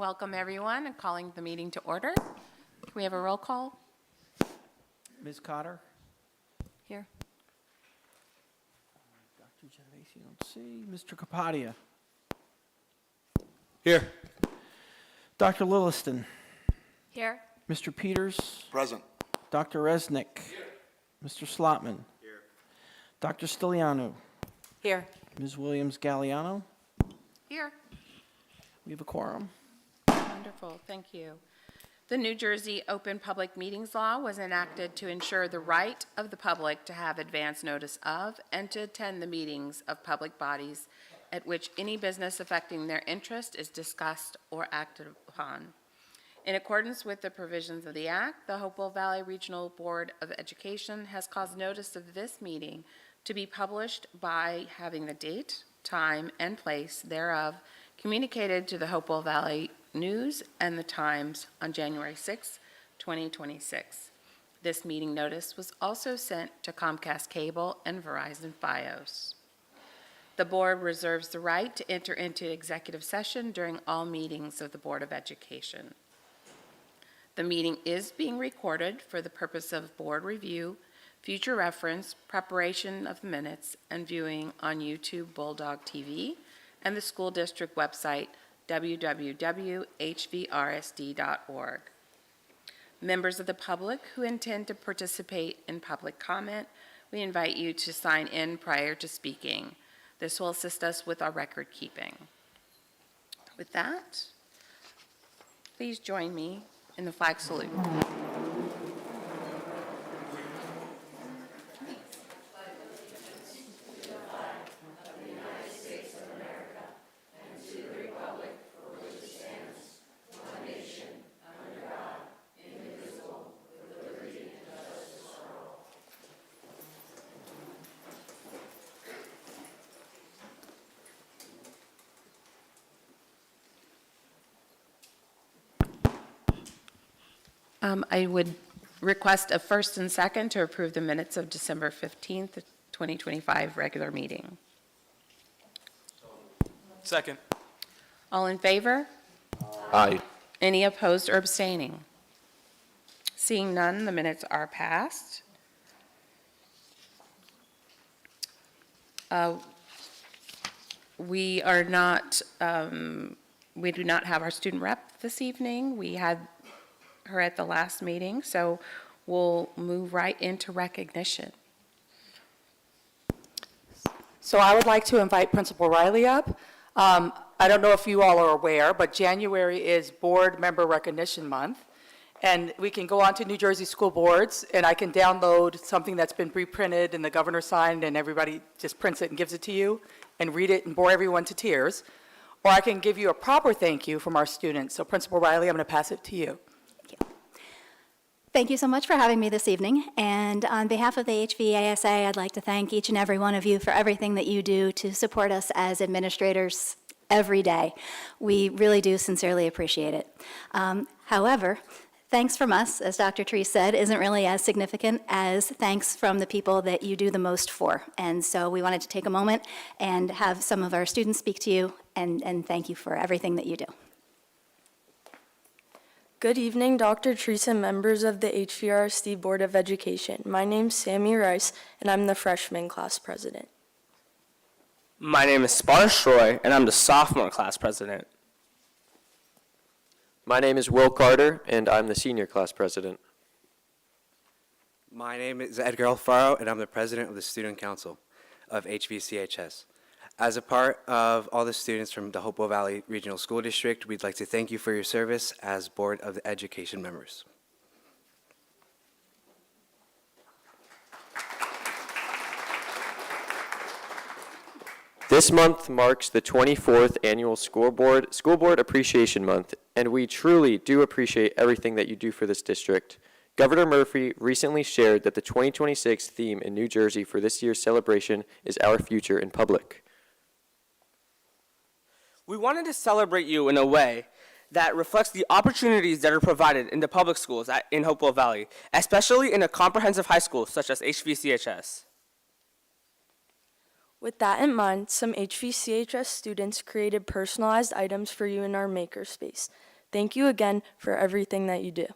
Welcome, everyone, and calling the meeting to order. Can we have a roll call? Ms. Cotter? Here. Dr. Genovese, I don't see. Mr. Kapadia? Here. Dr. Lilliston? Here. Mr. Peters? Present. Dr. Resnick? Here. Mr. Slotman? Here. Dr. Stiliano? Here. Ms. Williams-Galliano? Here. We have a quorum. Wonderful, thank you. The New Jersey Open Public Meetings Law was enacted to ensure the right of the public to have advance notice of and to attend the meetings of public bodies at which any business affecting their interest is discussed or acted upon. In accordance with the provisions of the Act, the Hopewell Valley Regional Board of Education has caused notice of this meeting to be published by having the date, time, and place thereof communicated to the Hopewell Valley News and the Times on January 6, 2026. This meeting notice was also sent to Comcast Cable and Verizon Fios. The board reserves the right to enter into executive session during all meetings of the Board of Education. The meeting is being recorded for the purpose of board review, future reference, preparation of minutes, and viewing on YouTube Bulldog TV and the school district website www.hvrsd.org. Members of the public who intend to participate in public comment, we invite you to sign in prior to speaking. This will assist us with our record keeping. With that, please join me in the flag salute. I would request a first and second to approve the minutes of December 15th, 2025 regular meeting. Second. All in favor? Aye. Any opposed or abstaining? Seeing none, the minutes are passed. We do not have our student rep this evening. We had her at the last meeting, so we'll move right into recognition. So I would like to invite Principal Riley up. I don't know if you all are aware, but January is Board Member Recognition Month. And we can go on to New Jersey school boards, and I can download something that's been reprinted and the governor signed, and everybody just prints it and gives it to you, and read it and bore everyone to tears. Or I can give you a proper thank you from our students. So Principal Riley, I'm going to pass it to you. Thank you so much for having me this evening. And on behalf of the HVASA, I'd like to thank each and every one of you for everything that you do to support us as administrators every day. We really do sincerely appreciate it. However, thanks from us, as Dr. Treese said, isn't really as significant as thanks from the people that you do the most for. And so we wanted to take a moment and have some of our students speak to you and thank you for everything that you do. Good evening, Dr. Treese and members of the HVRSD Board of Education. My name's Sammy Rice, and I'm the freshman class president. My name is Sparsh Troy, and I'm the sophomore class president. My name is Will Carter, and I'm the senior class president. My name is Edgar Alfaro, and I'm the president of the Student Council of HVCHS. As a part of all the students from the Hopewell Valley Regional School District, we'd like to thank you for your service as Board of Education members. This month marks the 24th annual School Board Appreciation Month, and we truly do appreciate everything that you do for this district. Governor Murphy recently shared that the 2026 theme in New Jersey for this year's celebration is Our Future in Public. We wanted to celebrate you in a way that reflects the opportunities that are provided in the public schools in Hopewell Valley, especially in a comprehensive high school such as HVCHS. With that in mind, some HVCHS students created personalized items for you in our makerspace. Thank you again for everything that you do.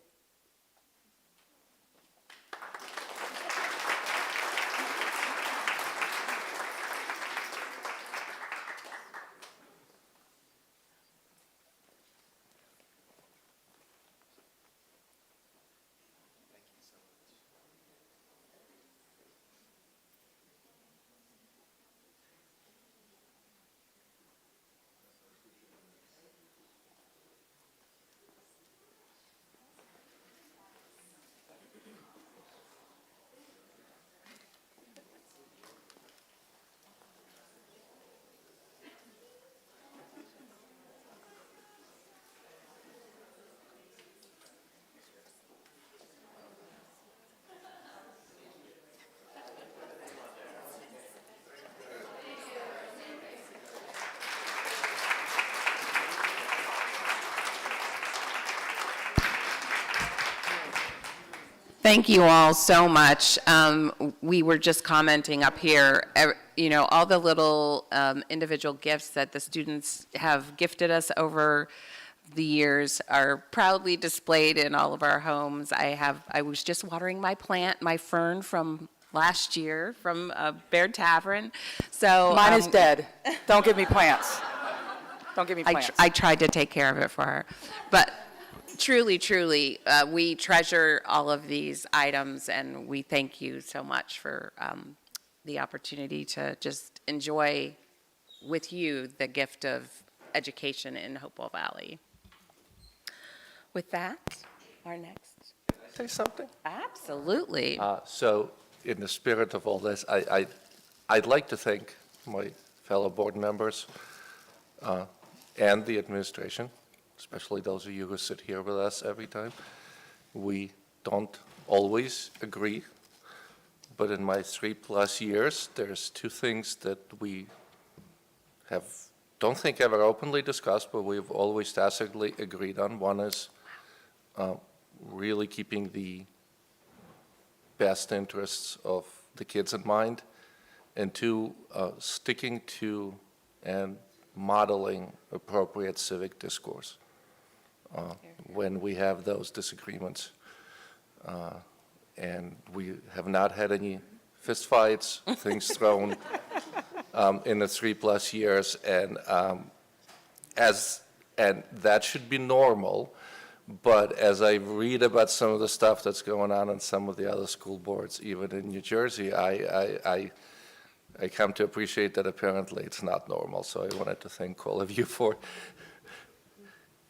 Thank you all so much. We were just commenting up here, all the little individual gifts that the students have gifted us over the years are proudly displayed in all of our homes. I was just watering my fern from last year from Baird Tavern. So Mine is dead. Don't give me plants. Don't give me plants. I tried to take care of it for her. But truly, truly, we treasure all of these items, and we thank you so much for the opportunity to just enjoy with you the gift of education in Hopewell Valley. With that, our next. Say something? Absolutely. So in the spirit of all this, I'd like to thank my fellow board members and the administration, especially those of you who sit here with us every time. We don't always agree, but in my 3+ years, there's two things that we don't think ever openly discussed, but we've always tacitly agreed on. One is really keeping the best interests of the kids in mind, and two, sticking to and modeling appropriate civic discourse when we have those disagreements. And we have not had any fistfights, things thrown in the 3+ years, and that should be normal. But as I read about some of the stuff that's going on in some of the other school boards, even in New Jersey, I come to appreciate that apparently it's not normal. So I wanted to thank all of you for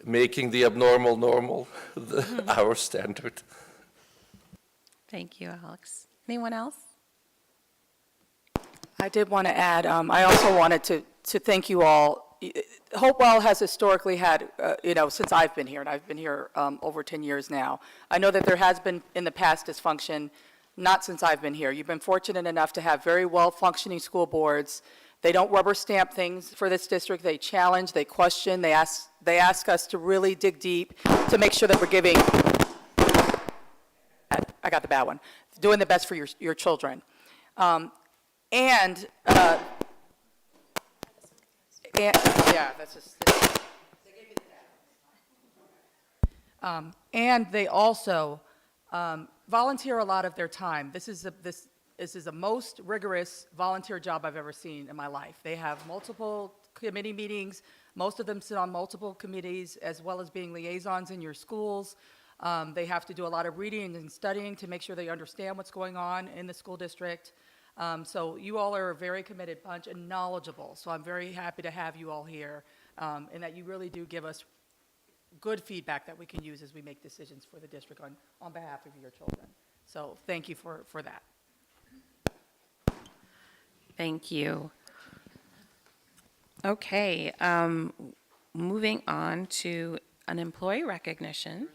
making the abnormal normal, our standard. Thank you, Alex. Anyone else? I did want to add, I also wanted to thank you all. Hopewell has historically had, since I've been here, and I've been here over 10 years now, I know that there has been in the past dysfunction, not since I've been here. You've been fortunate enough to have very well-functioning school boards. They don't rubber stamp things for this district. They challenge, they question, they ask us to really dig deep to make sure that we're giving, I got the bad one, doing the best for your children. Yeah, that's just. And they also volunteer a lot of their time. This is the most rigorous volunteer job I've ever seen in my life. They have multiple committee meetings. Most of them sit on multiple committees, as well as being liaisons in your schools. They have to do a lot of reading and studying to make sure they understand what's going on in the school district. So you all are a very committed bunch and knowledgeable. So I'm very happy to have you all here, and that you really do give us good feedback that we can use as we make decisions for the district on behalf of your children. So thank you for that. Thank you. Okay, moving on to an employee recognition.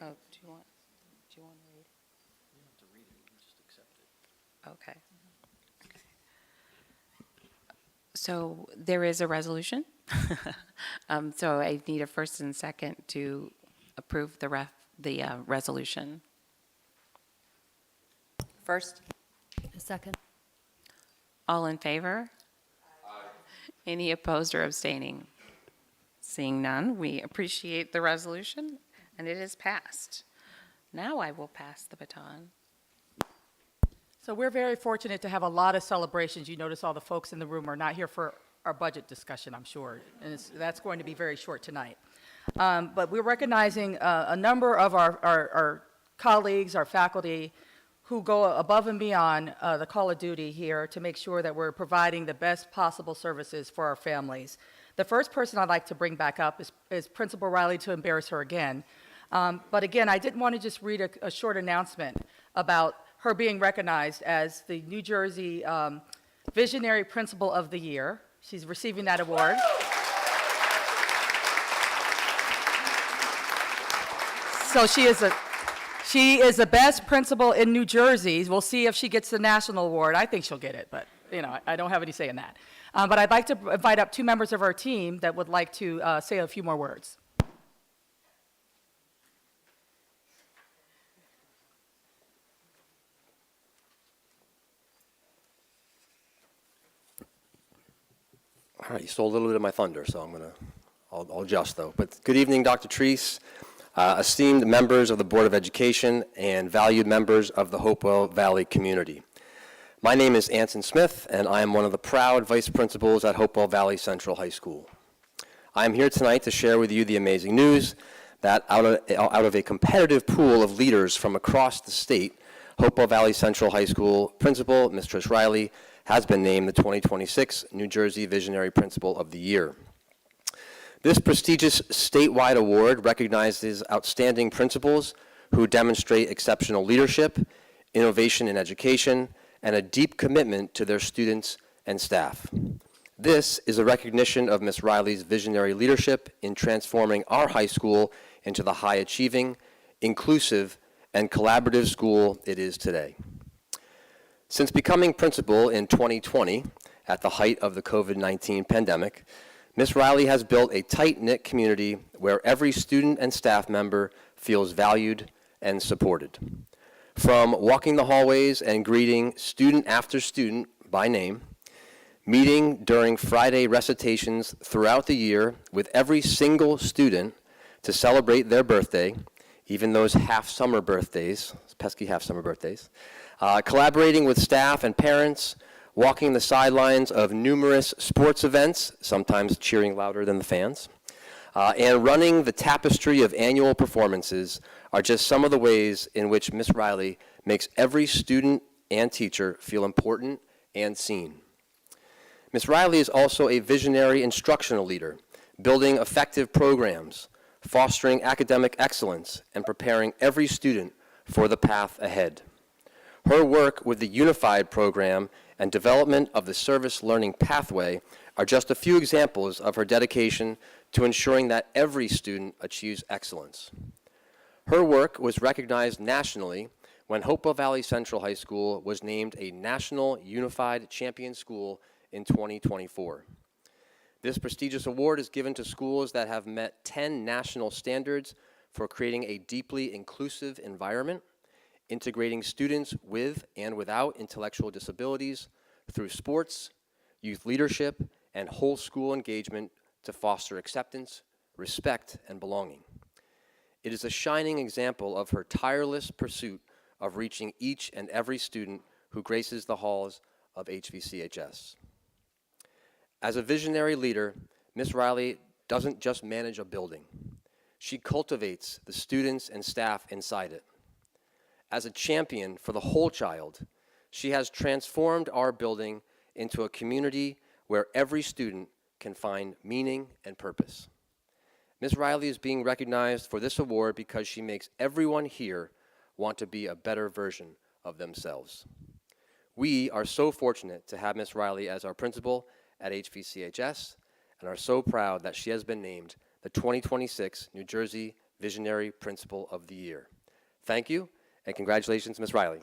Oh, do you want to read? You don't have to read it, you can just accept it. Okay. So there is a resolution. So I need a first and second to approve the resolution. First. A second. All in favor? Any opposed or abstaining? Seeing none, we appreciate the resolution, and it is passed. Now I will pass the baton. So we're very fortunate to have a lot of celebrations. You notice all the folks in the room are not here for our budget discussion, I'm sure, and that's going to be very short tonight. But we're recognizing a number of our colleagues, our faculty, who go above and beyond the call of duty here to make sure that we're providing the best possible services for our families. The first person I'd like to bring back up is Principal Riley, to embarrass her again. But again, I didn't want to just read a short announcement about her being recognized as the New Jersey Visionary Principal of the Year. She's receiving that award. So she is the best principal in New Jersey. We'll see if she gets the national award. I think she'll get it, but I don't have any say in that. But I'd like to invite up two members of our team that would like to say a few more words. All right, you stole a little bit of my thunder, so I'll adjust though. But good evening, Dr. Treese, esteemed members of the Board of Education, and valued members of the Hopewell Valley community. My name is Anson Smith, and I am one of the proud vice principals at Hopewell Valley Central High School. I am here tonight to share with you the amazing news that out of a competitive pool of leaders from across the state, Hopewell Valley Central High School Principal, Ms. Trish Riley, has been named the 2026 New Jersey Visionary Principal of the Year. This prestigious statewide award recognizes outstanding principals who demonstrate exceptional leadership, innovation in education, and a deep commitment to their students and staff. This is a recognition of Ms. Riley's visionary leadership in transforming our high school into the high-achieving, inclusive, and collaborative school it is today. Since becoming principal in 2020, at the height of the COVID-19 pandemic, Ms. Riley has built a tight-knit community where every student and staff member feels valued and supported. From walking the hallways and greeting student after student by name, meeting during Friday recitations throughout the year with every single student to celebrate their birthday, even those half-summer birthdays, pesky half-summer birthdays, collaborating with staff and parents, walking the sidelines of numerous sports events, sometimes cheering louder than the fans, and running the tapestry of annual performances are just some of the ways in which Ms. Riley makes every student and teacher feel important and seen. Ms. Riley is also a visionary instructional leader, building effective programs, fostering academic excellence, and preparing every student for the path ahead. Her work with the Unified Program and development of the Service Learning Pathway are just a few examples of her dedication to ensuring that every student achieves excellence. Her work was recognized nationally when Hopewell Valley Central High School was named a National Unified Champion School in 2024. This prestigious award is given to schools that have met 10 national standards for creating a deeply inclusive environment, integrating students with and without intellectual disabilities through sports, youth leadership, and whole school engagement to foster acceptance, respect, and belonging. It is a shining example of her tireless pursuit of reaching each and every student who graces the halls of HVCHS. As a visionary leader, Ms. Riley doesn't just manage a building. She cultivates the students and staff inside it. As a champion for the whole child, she has transformed our building into a community where every student can find meaning and purpose. Ms. Riley is being recognized for this award because she makes everyone here want to be a better version of themselves. We are so fortunate to have Ms. Riley as our principal at HVCHS and are so proud that she has been named the 2026 New Jersey Visionary Principal of the Year. Thank you, and congratulations, Ms. Riley.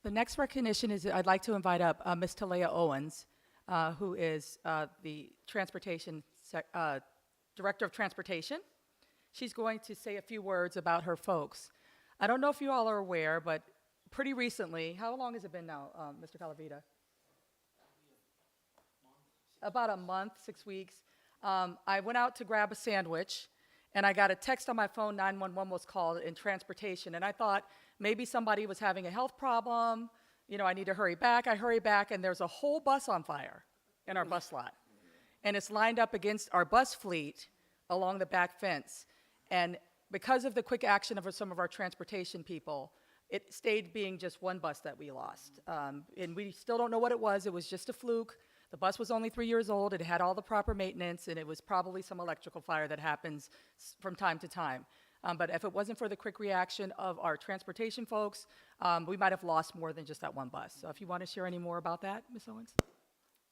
The next recognition is, I'd like to invite up Ms. Talea Owens, who is the Director of Transportation. She's going to say a few words about her folks. I don't know if you all are aware, but pretty recently, how long has it been now, Mr. Calavita? About a month, 6 weeks. I went out to grab a sandwich, and I got a text on my phone, 911 was called in transportation, and I thought maybe somebody was having a health problem, I need to hurry back. I hurry back, and there's a whole bus on fire in our bus lot. And it's lined up against our bus fleet along the back fence. And because of the quick action of some of our transportation people, it stayed being just one bus that we lost. And we still don't know what it was. It was just a fluke. The bus was only 3 years old. It had all the proper maintenance, and it was probably some electrical fire that happens from time to time. But if it wasn't for the quick reaction of our transportation folks, we might have lost more than just that one bus. So if you want to share any more about that, Ms. Owens?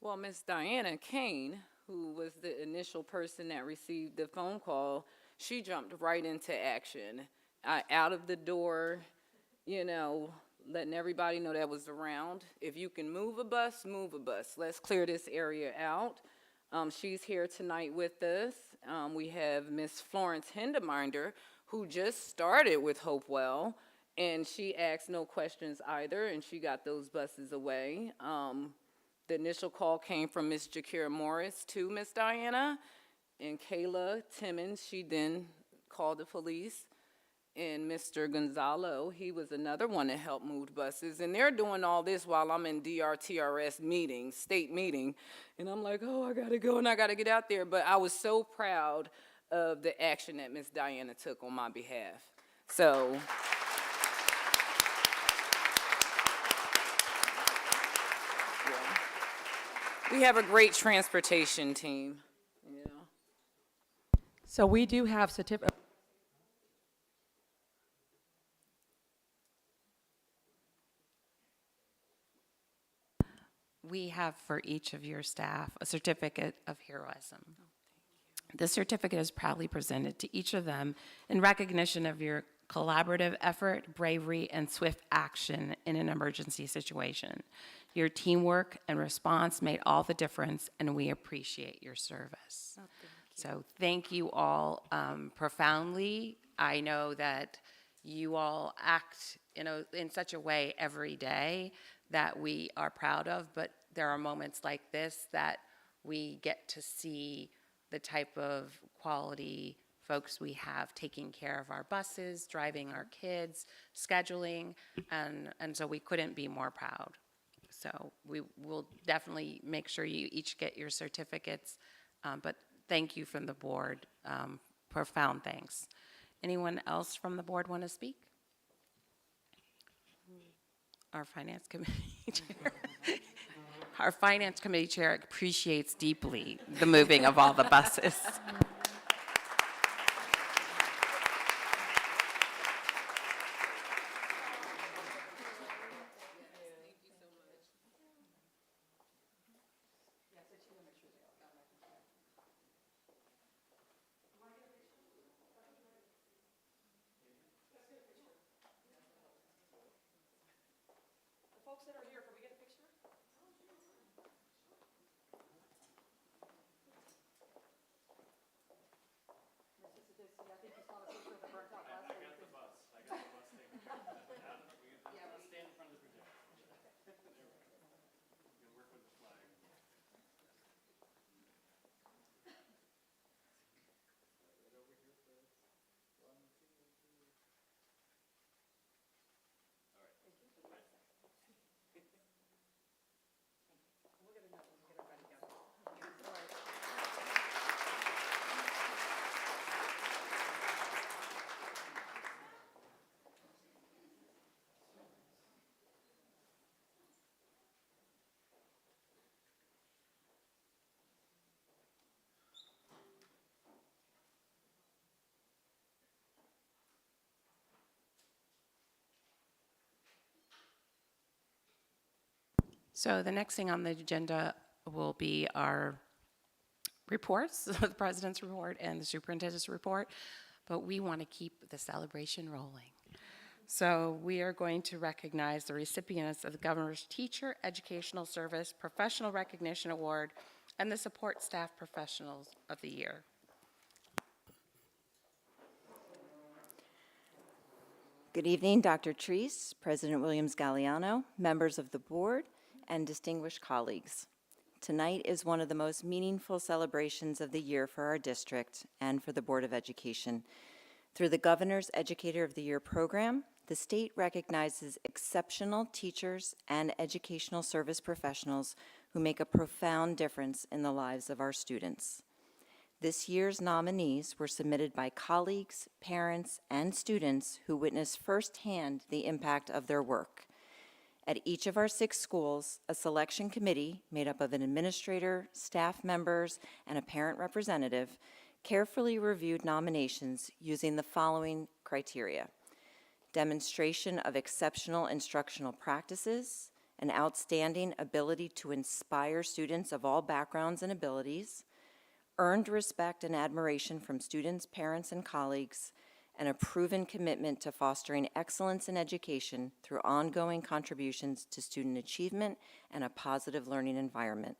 Well, Ms. Diana Kane, who was the initial person that received the phone call, she jumped right into action. Out of the door, letting everybody know that was around. If you can move a bus, move a bus. Let's clear this area out. She's here tonight with us. We have Miss Florence Hindeminder, who just started with Hopewell, and she asked no questions either, and she got those buses away. The initial call came from Miss Jakira Morris to Miss Diana, and Kayla Timmons, she then called the police. And Mr. Gonzalo, he was another one that helped move buses. And they're doing all this while I'm in DRTRS meeting, state meeting. And I'm like, oh, I gotta go and I gotta get out there. But I was so proud of the action that Miss Diana took on my behalf. So. Yeah. We have a great transportation team. Yeah. So we do have certificates. We have for each of your staff a certificate of heroism. This certificate is proudly presented to each of them in recognition of your collaborative effort, bravery, and swift action in an emergency situation. Your teamwork and response made all the difference, and we appreciate your service. So thank you all profoundly. I know that you all act in such a way every day that we are proud of, but there are moments like this that we get to see the type of quality folks we have taking care of our buses, driving our kids, scheduling, and so we couldn't be more proud. So we will definitely make sure you each get your certificates, but thank you from the board, profound thanks. Anyone else from the board want to speak? Our finance committee chair. Our finance committee chair appreciates deeply the moving of all the buses. So the next thing on the agenda will be our reports, the president's report and the superintendent's report, but we want to keep the celebration rolling. So we are going to recognize the recipients of the Governor's Teacher Educational Service Professional Recognition Award and the Support Staff Professionals of the Year. Good evening, Dr. Treese, President Williams-Galliano, members of the board, and distinguished colleagues. Tonight is one of the most meaningful celebrations of the year for our district and for the Board of Education. Through the Governor's Educator of the Year program, the state recognizes exceptional teachers and educational service professionals who make a profound difference in the lives of our students. This year's nominees were submitted by colleagues, parents, and students who witnessed firsthand the impact of their work. At each of our 6 schools, a selection committee made up of an administrator, staff members, and a parent representative carefully reviewed nominations using the following criteria: demonstration of exceptional instructional practices, an outstanding ability to inspire students of all backgrounds and abilities, earned respect and admiration from students, parents, and colleagues, and a proven commitment to fostering excellence in education through ongoing contributions to student achievement and a positive learning environment.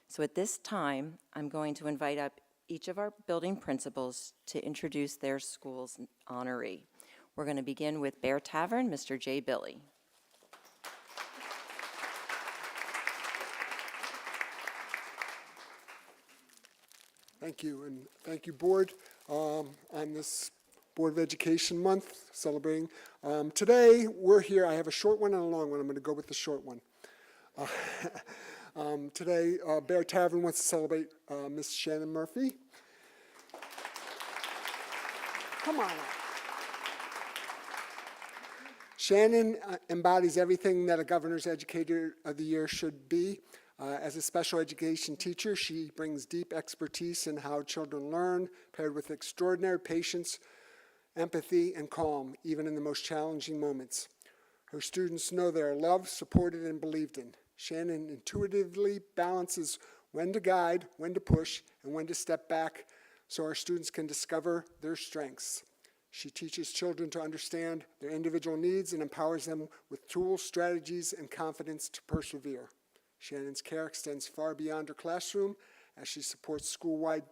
So at this time, I'm going to invite up each of our building principals to introduce their school's honoree. We're going to begin with Bear Tavern, Mr. J. Billy. Thank you, and thank you, Board, on this Board of Education Month celebrating. Today, we're here. I have a short one and a long one. I'm going to go with the short one. Today, Bear Tavern wants to celebrate Miss Shannon Murphy. Come on up. Shannon embodies everything that a Governor's Educator of the Year should be. As a special education teacher, she brings deep expertise in how children learn, paired with extraordinary patience, empathy, and calm, even in the most challenging moments. Her students know they are loved, supported, and believed in. Shannon intuitively balances when to guide, when to push, and when to step back so our students can discover their strengths. She teaches children to understand their individual needs and empowers them with tools, strategies, and confidence to persevere. Shannon's care extends far beyond her classroom as she supports school-wide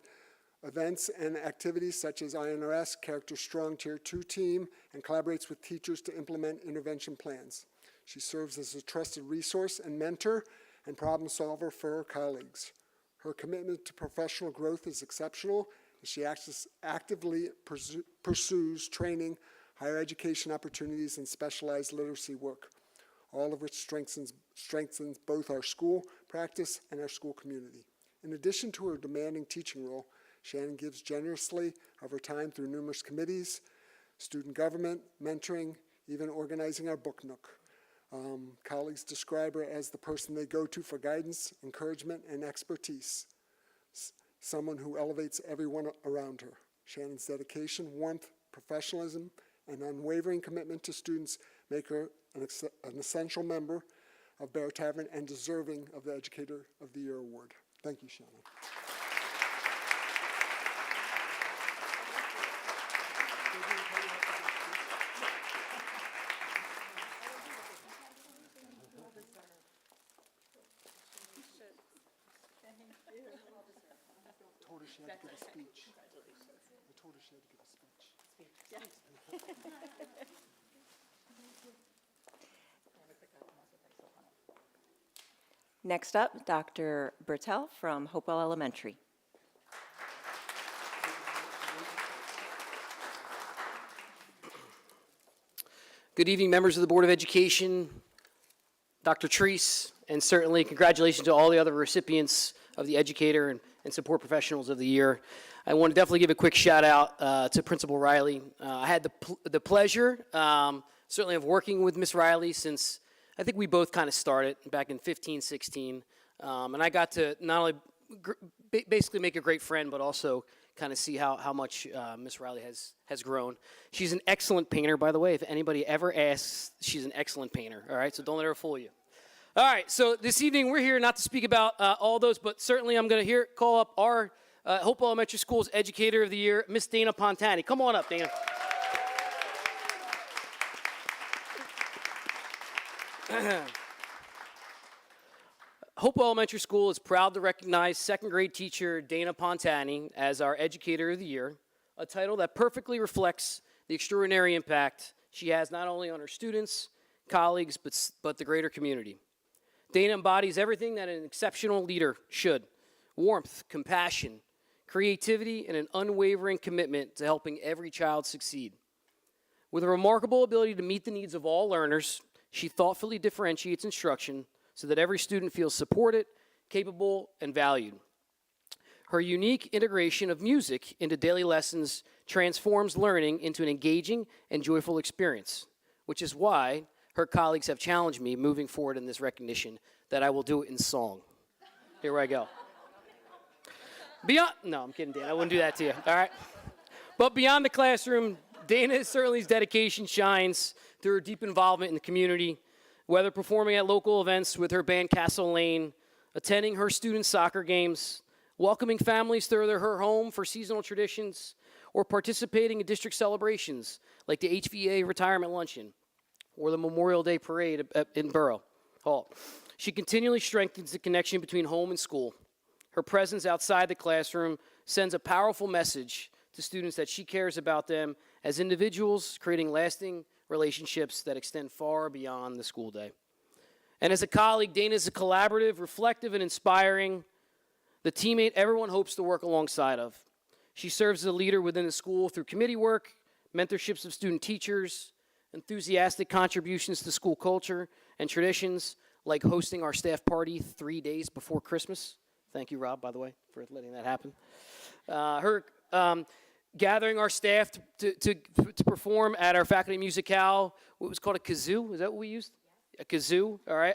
events and activities such as INRS, Character Strong Tier 2 team, and collaborates with teachers to implement intervention plans. She serves as a trusted resource and mentor and problem solver for her colleagues. Her commitment to professional growth is exceptional, and she actively pursues training, higher education opportunities, and specialized literacy work, all of which strengthens both our school practice and our school community. In addition to her demanding teaching role, Shannon gives generously of her time through numerous committees, student government, mentoring, even organizing our book nook. Colleagues describe her as the person they go to for guidance, encouragement, and expertise, someone who elevates everyone around her. Shannon's dedication, warmth, professionalism, and unwavering commitment to students make her an essential member of Bear Tavern and deserving of the Educator of the Year award. Thank you, Shannon. I told her she had to give a speech. I told her she had to give a speech. Next up, Dr. Bertel from Hopewell Elementary. Good evening, members of the Board of Education, Dr. Treese, and certainly congratulations to all the other recipients of the Educator and Support Professionals of the Year. I want to definitely give a quick shout out to Principal Riley. I had the pleasure, certainly, of working with Miss Riley since I think we both kind of started back in 15, 16. And I got to not only basically make a great friend, but also kind of see how much Miss Riley has grown. She's an excellent painter, by the way. If anybody ever asks, she's an excellent painter, all right? So don't let her fool you. All right, so this evening we're here not to speak about all those, but certainly I'm going to call up our Hopewell Elementary School's Educator of the Year, Miss Dana Pontani. Come on up, Dana. Hopewell Elementary School is proud to recognize second grade teacher Dana Pontani as our Educator of the Year, a title that perfectly reflects the extraordinary impact she has not only on her students, colleagues, but the greater community. Dana embodies everything that an exceptional leader should: warmth, compassion, creativity, and an unwavering commitment to helping every child succeed. With a remarkable ability to meet the needs of all learners, she thoughtfully differentiates instruction so that every student feels supported, capable, and valued. Her unique integration of music into daily lessons transforms learning into an engaging and joyful experience, which is why her colleagues have challenged me moving forward in this recognition that I will do it in song. Here I go. No, I'm kidding, Dana. I wouldn't do that to you, all right? But beyond the classroom, Dana's certainly dedication shines through her deep involvement in the community, whether performing at local events with her band Castle Lane, attending her students' soccer games, welcoming families to her home for seasonal traditions, or participating in district celebrations like the HVA Retirement Luncheon or the Memorial Day Parade in Borough Hall. She continually strengthens the connection between home and school. Her presence outside the classroom sends a powerful message to students that she cares about them as individuals, creating lasting relationships that extend far beyond the school day. And as a colleague, Dana is a collaborative, reflective, and inspiring, the teammate everyone hopes to work alongside of. She serves as a leader within the school through committee work, mentorships of student teachers, enthusiastic contributions to school culture and traditions, like hosting our staff party 3 days before Christmas. Thank you, Rob, by the way, for letting that happen. Gathering our staff to perform at our faculty musicale, what was called a kazoo. Is that what we used? Yeah. A kazoo, all right.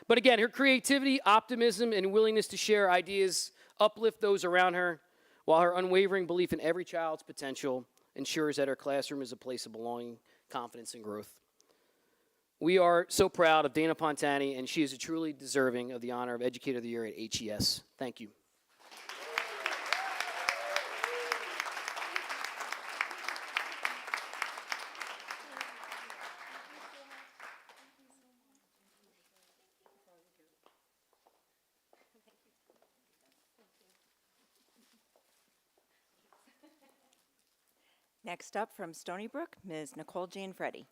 But again, her creativity, optimism, and willingness to share ideas uplift those around her, while her unwavering belief in every child's potential ensures that her classroom is a place of belonging, confidence, and growth. We are so proud of Dana Pontani, and she is truly deserving of the honor of Educator of the Year at HES. Thank you. Next up from Stony Brook, Ms. Nicole Jane Freddy.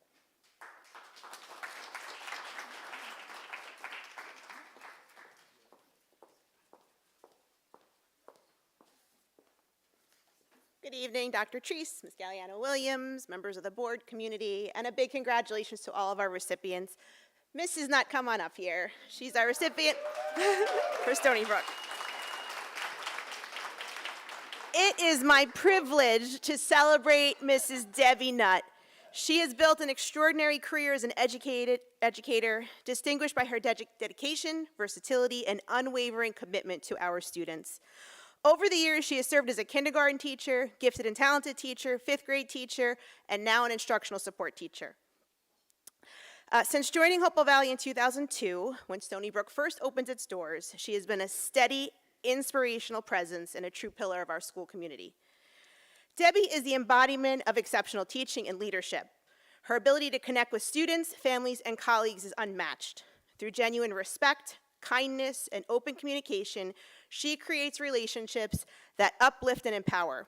Good evening, Dr. Treese, Ms. Galliano-Williams, members of the board, community, and a big congratulations to all of our recipients. Mrs. Nutt, come on up here. She's our recipient for Stony Brook. It is my privilege to celebrate Mrs. Debbie Nutt. She has built an extraordinary career as an educator, distinguished by her dedication, versatility, and unwavering commitment to our students. Over the years, she has served as a kindergarten teacher, gifted and talented teacher, fifth grade teacher, and now an instructional support teacher. Since joining Hopewell Valley in 2002, when Stony Brook first opened its doors, she has been a steady, inspirational presence and a true pillar of our school community. Debbie is the embodiment of exceptional teaching and leadership. Her ability to connect with students, families, and colleagues is unmatched. Through genuine respect, kindness, and open communication, she creates relationships that uplift and empower.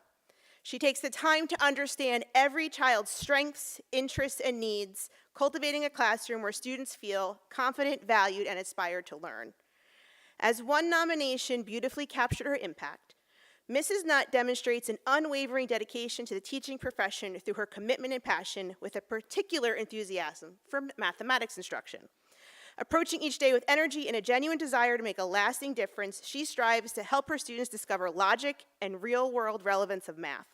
She takes the time to understand every child's strengths, interests, and needs, cultivating a classroom where students feel confident, valued, and inspired to learn. As one nomination beautifully captured her impact, Mrs. Nutt demonstrates an unwavering dedication to the teaching profession through her commitment and passion, with a particular enthusiasm for mathematics instruction. Approaching each day with energy and a genuine desire to make a lasting difference, she strives to help her students discover logic and real-world relevance of math.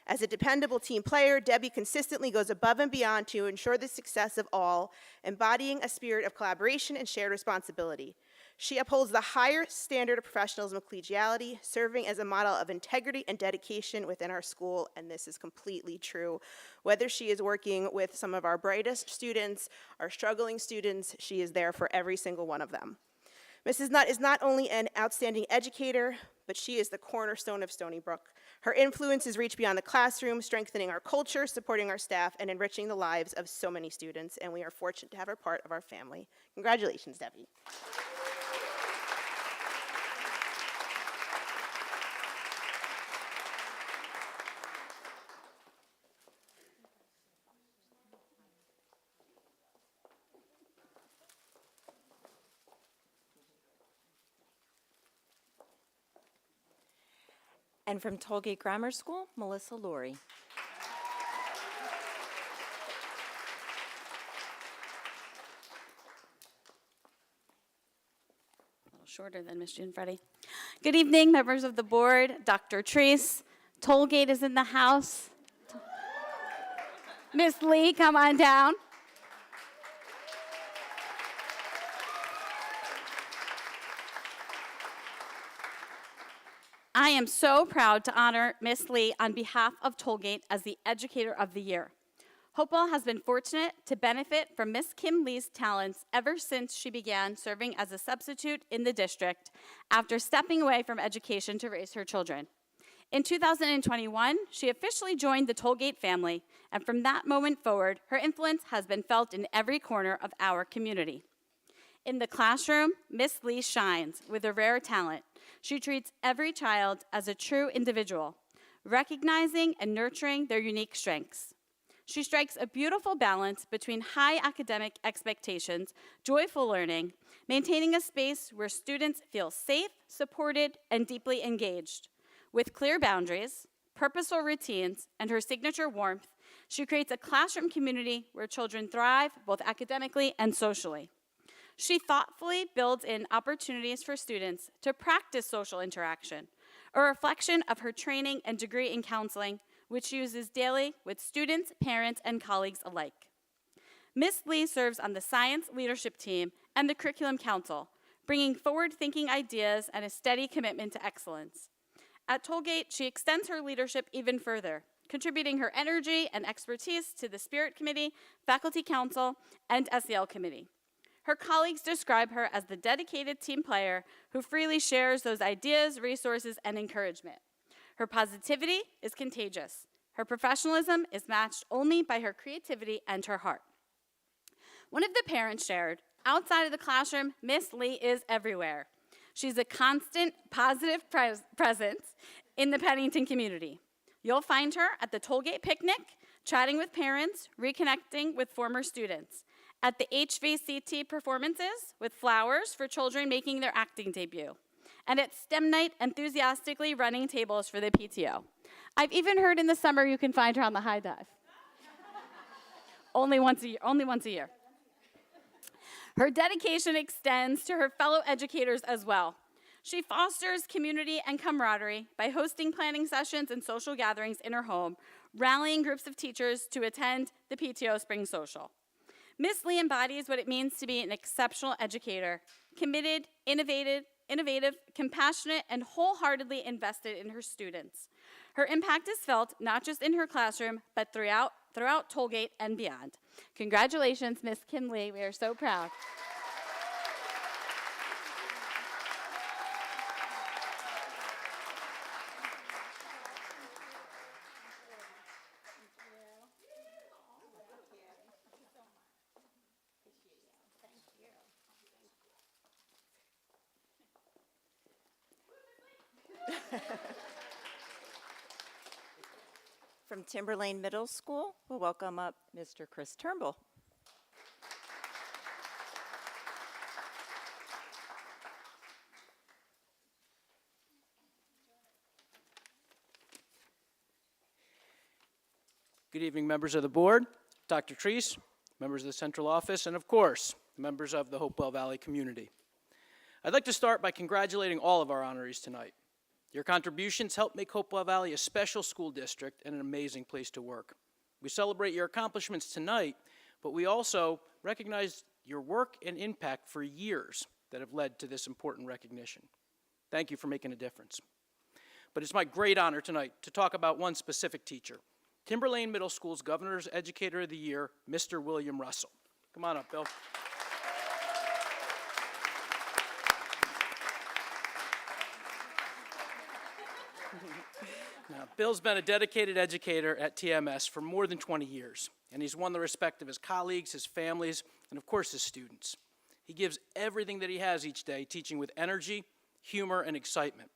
As a dependable team player, Debbie consistently goes above and beyond to ensure the success of all, embodying a spirit of collaboration and shared responsibility. She upholds the higher standard of professionalism and collegiality, serving as a model of integrity and dedication within our school, and this is completely true. Whether she is working with some of our brightest students, our struggling students, she is there for every single one of them. Mrs. Nutt is not only an outstanding educator, but she is the cornerstone of Stony Brook. Her influence has reached beyond the classroom, strengthening our culture, supporting our staff, and enriching the lives of so many students, and we are fortunate to have her part of our family. Congratulations, Debbie. And from Tollgate Grammar School, Melissa Laurie. A little shorter than Miss June Freddie. Good evening, members of the board, Dr. Treese. Tollgate is in the house. Miss Lee, come on down. I am so proud to honor Miss Lee on behalf of Tollgate as the Educator of the Year. Hopewell has been fortunate to benefit from Miss Kim Lee's talents ever since she began serving as a substitute in the district after stepping away from education to raise her children. In 2021, she officially joined the Tollgate family, and from that moment forward, her influence has been felt in every corner of our community. In the classroom, Miss Lee shines with a rare talent. She treats every child as a true individual, recognizing and nurturing their unique strengths. She strikes a beautiful balance between high academic expectations, joyful learning, maintaining a space where students feel safe, supported, and deeply engaged. With clear boundaries, purposeful routines, and her signature warmth, she creates a classroom community where children thrive both academically and socially. She thoughtfully builds in opportunities for students to practice social interaction, a reflection of her training and degree in counseling, which she uses daily with students, parents, and colleagues alike. Ms. Lee serves on the Science Leadership Team and the Curriculum Council, bringing forward-thinking ideas and a steady commitment to excellence. At Tollgate, she extends her leadership even further, contributing her energy and expertise to the Spirit Committee, Faculty Council, and SEL Committee. Her colleagues describe her as the dedicated team player who freely shares those ideas, resources, and encouragement. Her positivity is contagious. Her professionalism is matched only by her creativity and her heart. One of the parents shared, outside of the classroom, Miss Lee is everywhere. She's a constant positive presence in the Pennington community. You'll find her at the Tollgate picnic, chatting with parents, reconnecting with former students. At the HVCT performances with flowers for children making their acting debut, and at STEM night enthusiastically running tables for the PTO. I've even heard in the summer you can find her on the high dive. only once a year. Her dedication extends to her fellow educators as well. She fosters community and camaraderie by hosting planning sessions and social gatherings in her home, rallying groups of teachers to attend the PTO Spring Social. Ms. Lee embodies what it means to be an exceptional educator, committed, innovative, compassionate, and wholeheartedly invested in her students. Her impact is felt not just in her classroom, but throughout Tollgate and beyond. Congratulations, Ms. Kim Lee. We are so proud. From Timberlane Middle School, we'll welcome up Mr. Chris Turnbull. Good evening, members of the board, Dr. Treese, members of the central office, and of course, members of the Hopewell Valley community. I'd like to start by congratulating all of our honorees tonight. Your contributions help make Hopewell Valley a special school district and an amazing place to work. We celebrate your accomplishments tonight, but we also recognize your work and impact for years that have led to this important recognition. Thank you for making a difference. But it's my great honor tonight to talk about one specific teacher, Timberlane Middle School's Governor's Educator of the Year, Mr. William Russell. Come on up, Bill. Now, Bill's been a dedicated educator at TMS for more than 20 years, and he's won the respect of his colleagues, his families, and of course his students. He gives everything that he has each day, teaching with energy, humor, and excitement.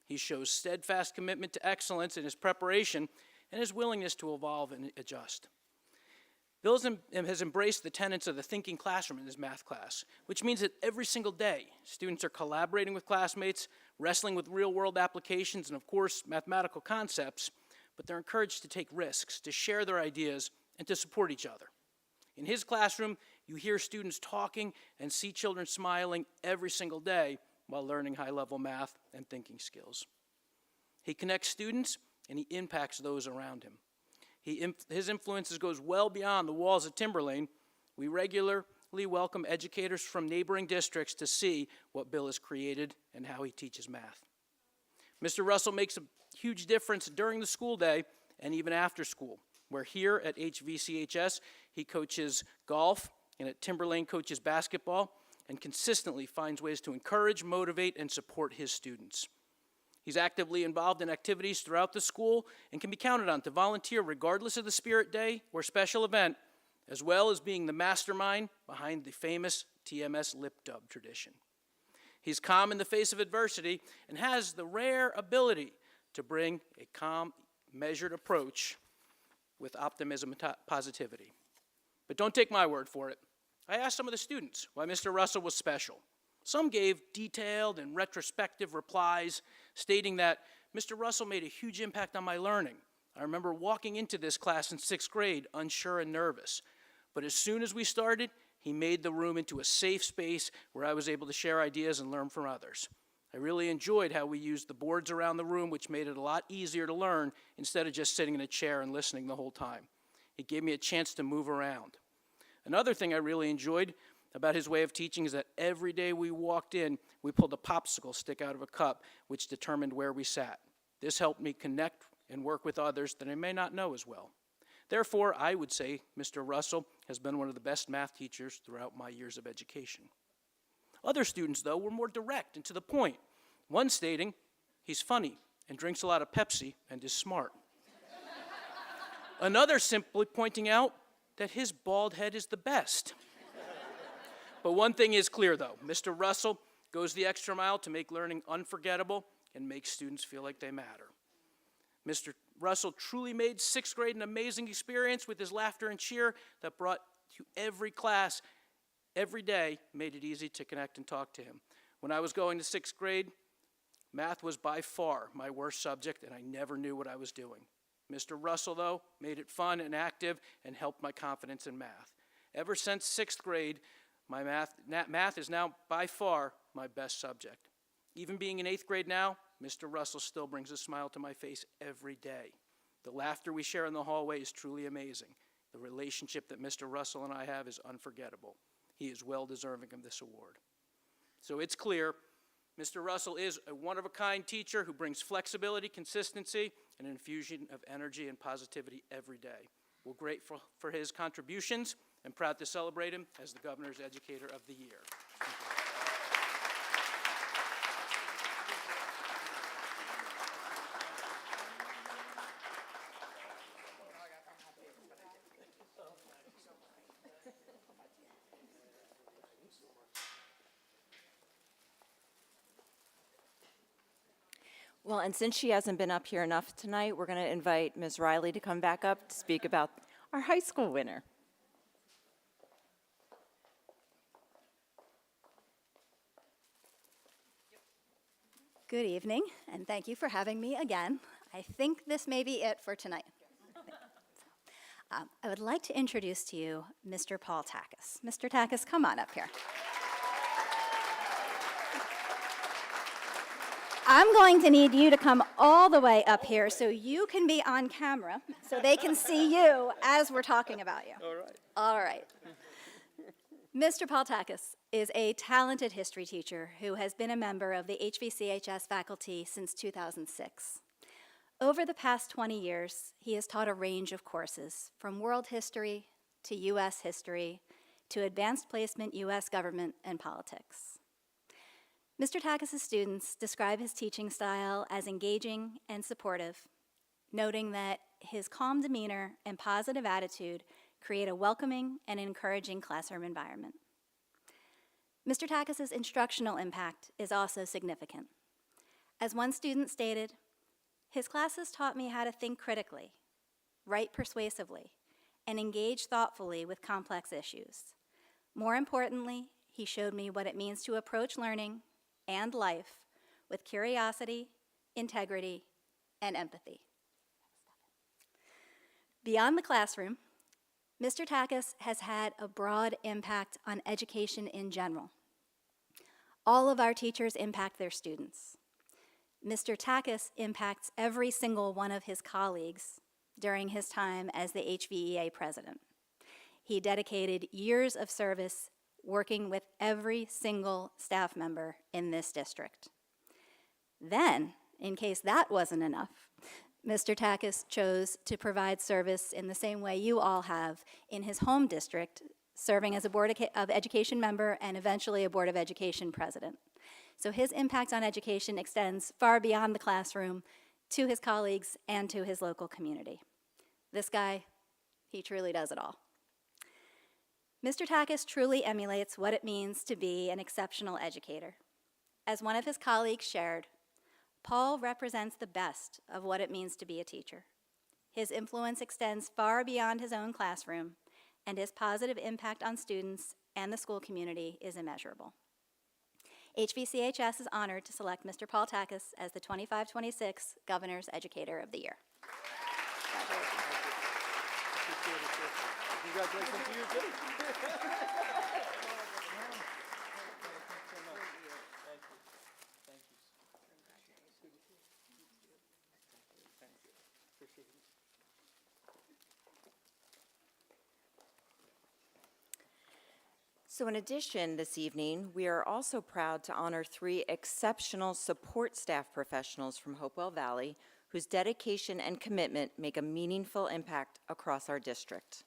He shows steadfast commitment to excellence in his preparation and his willingness to evolve and adjust. Bill has embraced the tenets of the thinking classroom in his math class, which means that every single day, students are collaborating with classmates, wrestling with real-world applications, and of course, mathematical concepts, but they're encouraged to take risks, to share their ideas, and to support each other. In his classroom, you hear students talking and see children smiling every single day while learning high-level math and thinking skills. He connects students, and he impacts those around him. His influence goes well beyond the walls of Timberlane. We regularly welcome educators from neighboring districts to see what Bill has created and how he teaches math. Mr. Russell makes a huge difference during the school day and even after school, where here at HVCHS, he coaches golf and at Timberlane coaches basketball and consistently finds ways to encourage, motivate, and support his students. He's actively involved in activities throughout the school and can be counted on to volunteer regardless of the Spirit Day or special event, as well as being the mastermind behind the famous TMS lip dub tradition. He's calm in the face of adversity and has the rare ability to bring a calm, measured approach with optimism and positivity. But don't take my word for it. I asked some of the students why Mr. Russell was special. Some gave detailed and retrospective replies stating that Mr. Russell made a huge impact on my learning. I remember walking into this class in 6th grade unsure and nervous. But as soon as we started, he made the room into a safe space where I was able to share ideas and learn from others. I really enjoyed how we used the boards around the room, which made it a lot easier to learn instead of just sitting in a chair and listening the whole time. It gave me a chance to move around. Another thing I really enjoyed about his way of teaching is that every day we walked in, we pulled a popsicle stick out of a cup, which determined where we sat. This helped me connect and work with others that I may not know as well. Therefore, I would say Mr. Russell has been one of the best math teachers throughout my years of education. Other students, though, were more direct and to the point, one stating, "He's funny and drinks a lot of Pepsi and is smart." Another simply pointing out that his bald head is the best. But one thing is clear, though. Mr. Russell goes the extra mile to make learning unforgettable and make students feel like they matter. Mr. Russell truly made 6th grade an amazing experience with his laughter and cheer that brought to every class, every day, made it easy to connect and talk to him. When I was going to 6th grade, math was by far my worst subject, and I never knew what I was doing. Mr. Russell, though, made it fun and active and helped my confidence in math. Ever since 6th grade, my math is now by far my best subject. Even being in 8th grade now, Mr. Russell still brings a smile to my face every day. The laughter we share in the hallway is truly amazing. The relationship that Mr. Russell and I have is unforgettable. He is well deserving of this award. So it's clear, Mr. Russell is a one-of-a-kind teacher who brings flexibility, consistency, and an infusion of energy and positivity every day. We're grateful for his contributions and proud to celebrate him as the Governor's Educator of the Year. Well, and since she hasn't been up here enough tonight, we're going to invite Ms. Riley to come back up to speak about our high school winner. Good evening, and thank you for having me again. I think this may be it for tonight. I would like to introduce to you Mr. Paul Takis. Mr. Takis, come on up here. I'm going to need you to come all the way up here so you can be on camera, so they can see you as we're talking about you. All right. All right. Mr. Paul Takis is a talented history teacher who has been a member of the HVCHS faculty since 2006. Over the past 20 years, he has taught a range of courses, from world history to U.S. history to advanced placement U.S. government and politics. Mr. Takis' students describe his teaching style as engaging and supportive, noting that his calm demeanor and positive attitude create a welcoming and encouraging classroom environment. Mr. Takis's instructional impact is also significant. As one student stated, his classes taught me how to think critically, write persuasively, and engage thoughtfully with complex issues. More importantly, he showed me what it means to approach learning and life with curiosity, integrity, and empathy. Beyond the classroom, Mr. Takis has had a broad impact on education in general. All of our teachers impact their students. Mr. Takis impacts every single one of his colleagues during his time as the HVEA president. He dedicated years of service working with every single staff member in this district. Then, in case that wasn't enough, Mr. Takis chose to provide service in the same way you all have in his home district, serving as a Board of Education member and eventually a Board of Education president. So his impact on education extends far beyond the classroom to his colleagues and to his local community. This guy, he truly does it all. Mr. Takis truly emulates what it means to be an exceptional educator. As one of his colleagues shared, Paul represents the best of what it means to be a teacher. His influence extends far beyond his own classroom, and his positive impact on students and the school community is immeasurable. HVCHS is honored to select Mr. Paul Takis as the 25-26 Governor's Educator of the Year. Congratulations to you, too. So in addition, this evening, we are also proud to honor 3 exceptional support staff professionals from Hopewell Valley whose dedication and commitment make a meaningful impact across our district.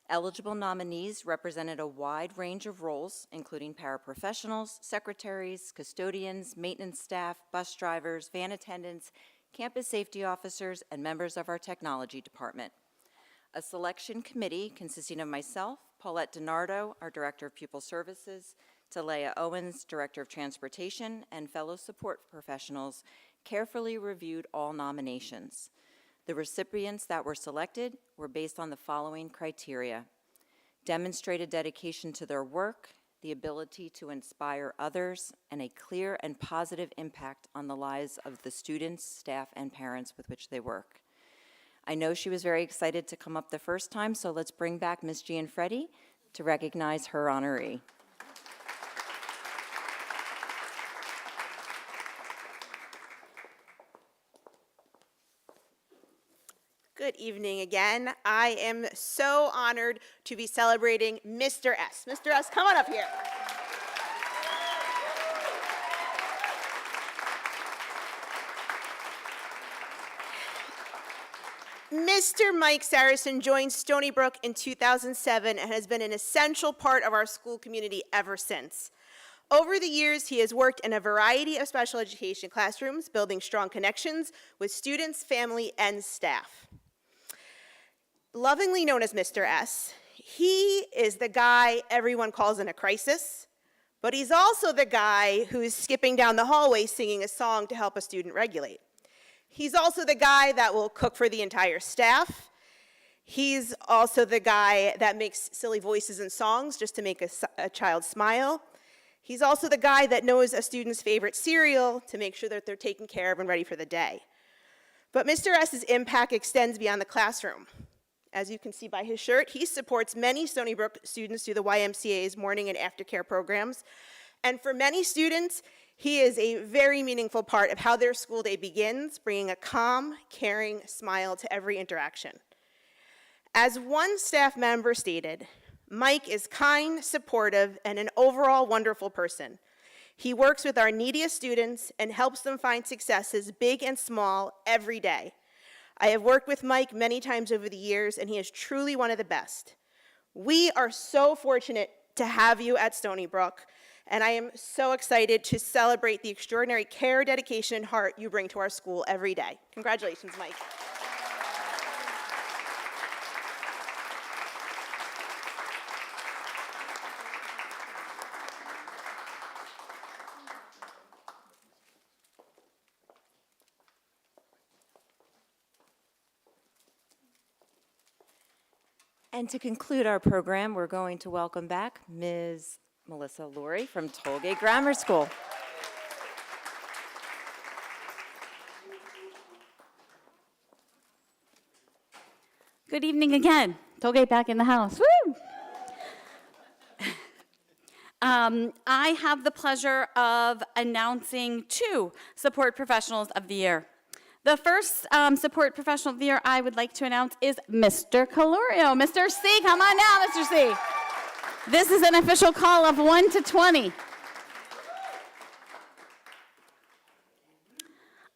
Eligible nominees represented a wide range of roles, including paraprofessionals, secretaries, custodians, maintenance staff, bus drivers, van attendants, campus safety officers, and members of our technology department. A selection committee consisting of myself, Paulette DiNardo, our Director of Pupil Services, Talea Owens, Director of Transportation, and fellow support professionals carefully reviewed all nominations. The recipients that were selected were based on the following criteria: demonstrated dedication to their work, the ability to inspire others, and a clear and positive impact on the lives of the students, staff, and parents with which they work. I know she was very excited to come up the first time, so let's bring back Ms. Gianfredi to recognize her honoree. Good evening again. I am so honored to be celebrating Mr. S. Mr. S, come on up here. Mr. Mike Saracen joined Stony Brook in 2007 and has been an essential part of our school community ever since. Over the years, he has worked in a variety of special education classrooms, building strong connections with students, family, and staff. Lovingly known as Mr. S, he is the guy everyone calls in a crisis, but he's also the guy who's skipping down the hallway singing a song to help a student regulate. He's also the guy that will cook for the entire staff. He's also the guy that makes silly voices and songs just to make a child smile. He's also the guy that knows a student's favorite cereal to make sure that they're taken care of and ready for the day. But Mr. S's impact extends beyond the classroom. As you can see by his shirt, he supports many Stony Brook students through the YMCA's morning and aftercare programs. And for many students, he is a very meaningful part of how their school day begins, bringing a calm, caring smile to every interaction. As one staff member stated, Mike is kind, supportive, and an overall wonderful person. He works with our neediest students and helps them find successes, big and small, every day. I have worked with Mike many times over the years, and he is truly one of the best. We are so fortunate to have you at Stony Brook, and I am so excited to celebrate the extraordinary care, dedication, and heart you bring to our school every day. Congratulations, Mike. And to conclude our program, we're going to welcome back Ms. Melissa Laurie from Tollgate Grammar School. Good evening again. Tollgate back in the house. Woo! I have the pleasure of announcing 2 Support Professionals of the Year. The first Support Professional of the Year I would like to announce is Mr. Calorio. Mr. C, come on now, Mr. C. This is an official call of 1 to 20.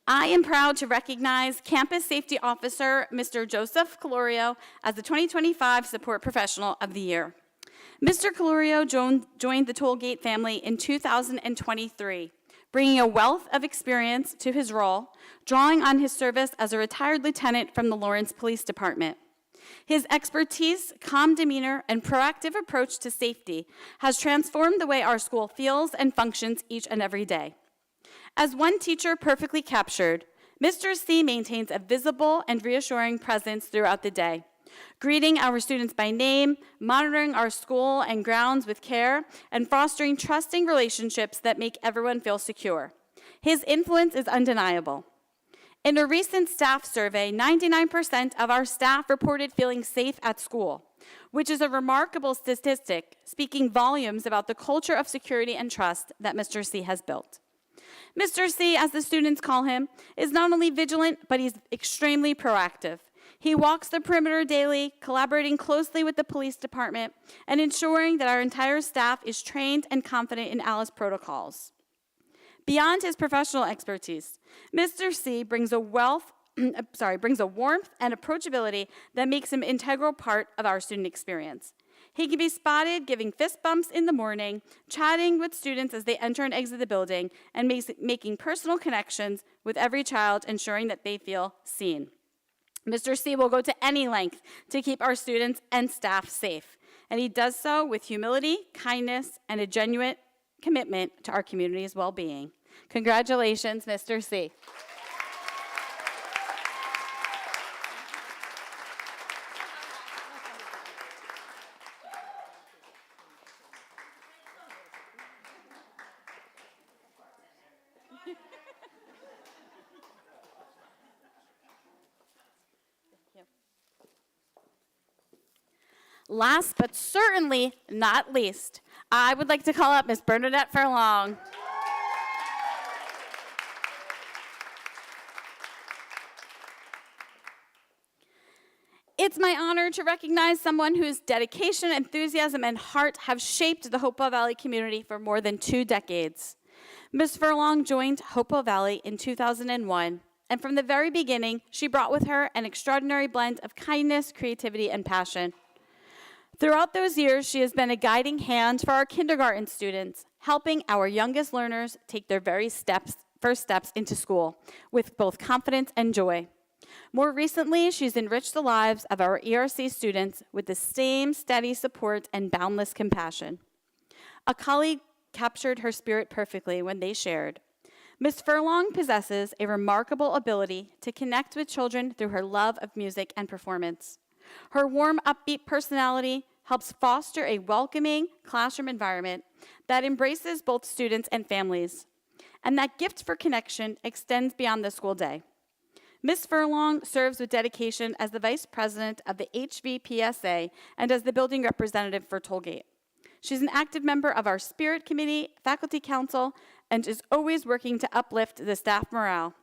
I am proud to recognize Campus Safety Officer Mr. Joseph Calorio as the 2025 Support Professional of the Year. Mr. Calorio joined the Tollgate family in 2023, bringing a wealth of experience to his role, drawing on his service as a retired lieutenant from the Lawrence Police Department. His expertise, calm demeanor, and proactive approach to safety has transformed the way our school feels and functions each and every day. As one teacher perfectly captured, Mr. C maintains a visible and reassuring presence throughout the day, greeting our students by name, monitoring our school and grounds with care, and fostering trusting relationships that make everyone feel secure. His influence is undeniable. In a recent staff survey, 99% of our staff reported feeling safe at school, which is a remarkable statistic, speaking volumes about the culture of security and trust that Mr. C has built. Mr. C, as the students call him, is not only vigilant, but he's extremely proactive. He walks the perimeter daily, collaborating closely with the police department and ensuring that our entire staff is trained and confident in ALICE protocols. Beyond his professional expertise, Mr. C brings a warmth and approachability that makes him an integral part of our student experience. He can be spotted giving fist bumps in the morning, chatting with students as they enter and exit the building, and making personal connections with every child, ensuring that they feel seen. Mr. C will go to any length to keep our students and staff safe, and he does so with humility, kindness, and a genuine commitment to our community's well-being. Congratulations, Mr. C. Last but certainly not least, I would like to call up Ms. Bernadette Furlong. It's my honor to recognize someone whose dedication, enthusiasm, and heart have shaped the Hopewell Valley community for more than 2 decades. Ms. Furlong joined Hopewell Valley in 2001, and from the very beginning, she brought with her an extraordinary blend of kindness, creativity, and passion. Throughout those years, she has been a guiding hand for our kindergarten students, helping our youngest learners take their first steps into school with both confidence and joy. More recently, she's enriched the lives of our ERC students with the same steady support and boundless compassion. A colleague captured her spirit perfectly when they shared. Ms. Furlong possesses a remarkable ability to connect with children through her love of music and performance. Her warm, upbeat personality helps foster a welcoming classroom environment that embraces both students and families. And that gift for connection extends beyond the school day. Ms. Furlong serves with dedication as the Vice President of the HVPSA and as the Building Representative for Tollgate. She's an active member of our Spirit Committee, Faculty Council, and is always working to uplift the staff morale.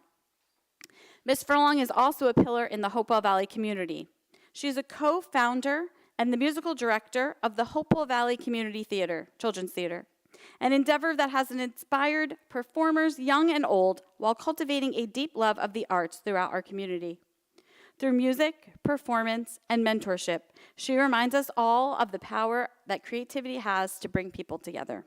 Ms. Furlong is also a pillar in the Hopewell Valley community. She is a co-founder and the musical director of the Hopewell Valley Community Theater, Children's Theater, an endeavor that has inspired performers young and old while cultivating a deep love of the arts throughout our community. Through music, performance, and mentorship, she reminds us all of the power that creativity has to bring people together.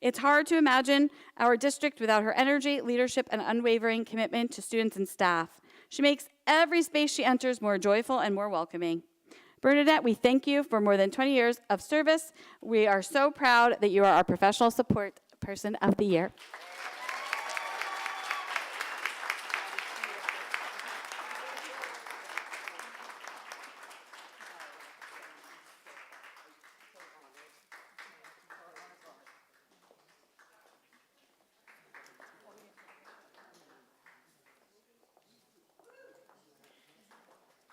It's hard to imagine our district without her energy, leadership, and unwavering commitment to students and staff. She makes every space she enters more joyful and more welcoming. Bernadette, we thank you for more than 20 years of service. We are so proud that you are our Professional Support Person of the Year.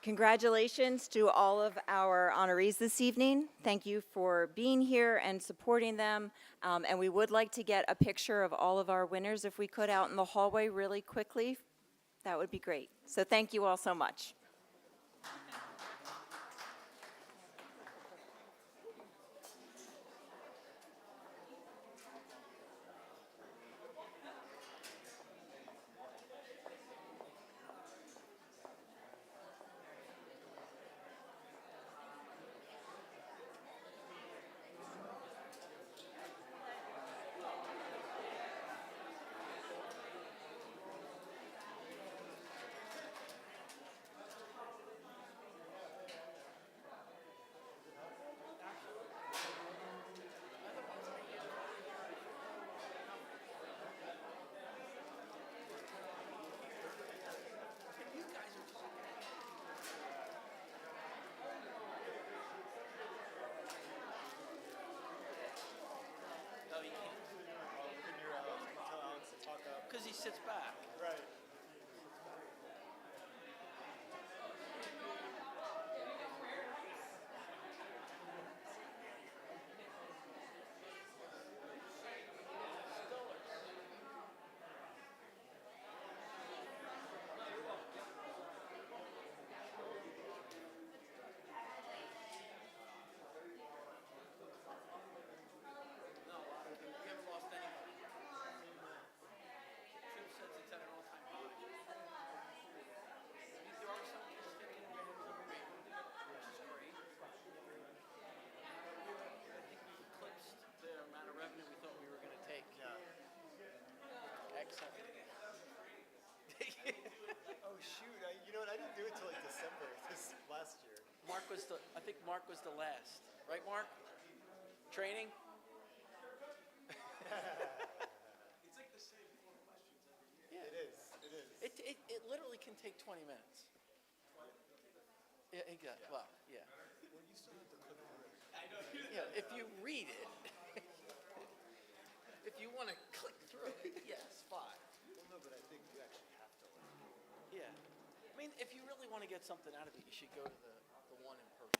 Congratulations to all of our honorees this evening. Thank you for being here and supporting them. And we would like to get a picture of all of our winners, if we could, out in the hallway really quickly. That would be great. So thank you all so much. Because he sits back. Right. Oh shoot! You know what? I didn't do it till like December this last year. I think Mark was the last, right, Mark? Training. It's like the same 4 questions every year. Yeah. It is. It is. It literally can take 20 minutes. Yeah. Well, yeah. Well, you still have to click through it. I know. Yeah. If you read it, if you want to click through it, yes, fine. Well, no, but I think you actually have to learn. Yeah. I mean, if you really want to get something out of it, you should go to the one in person.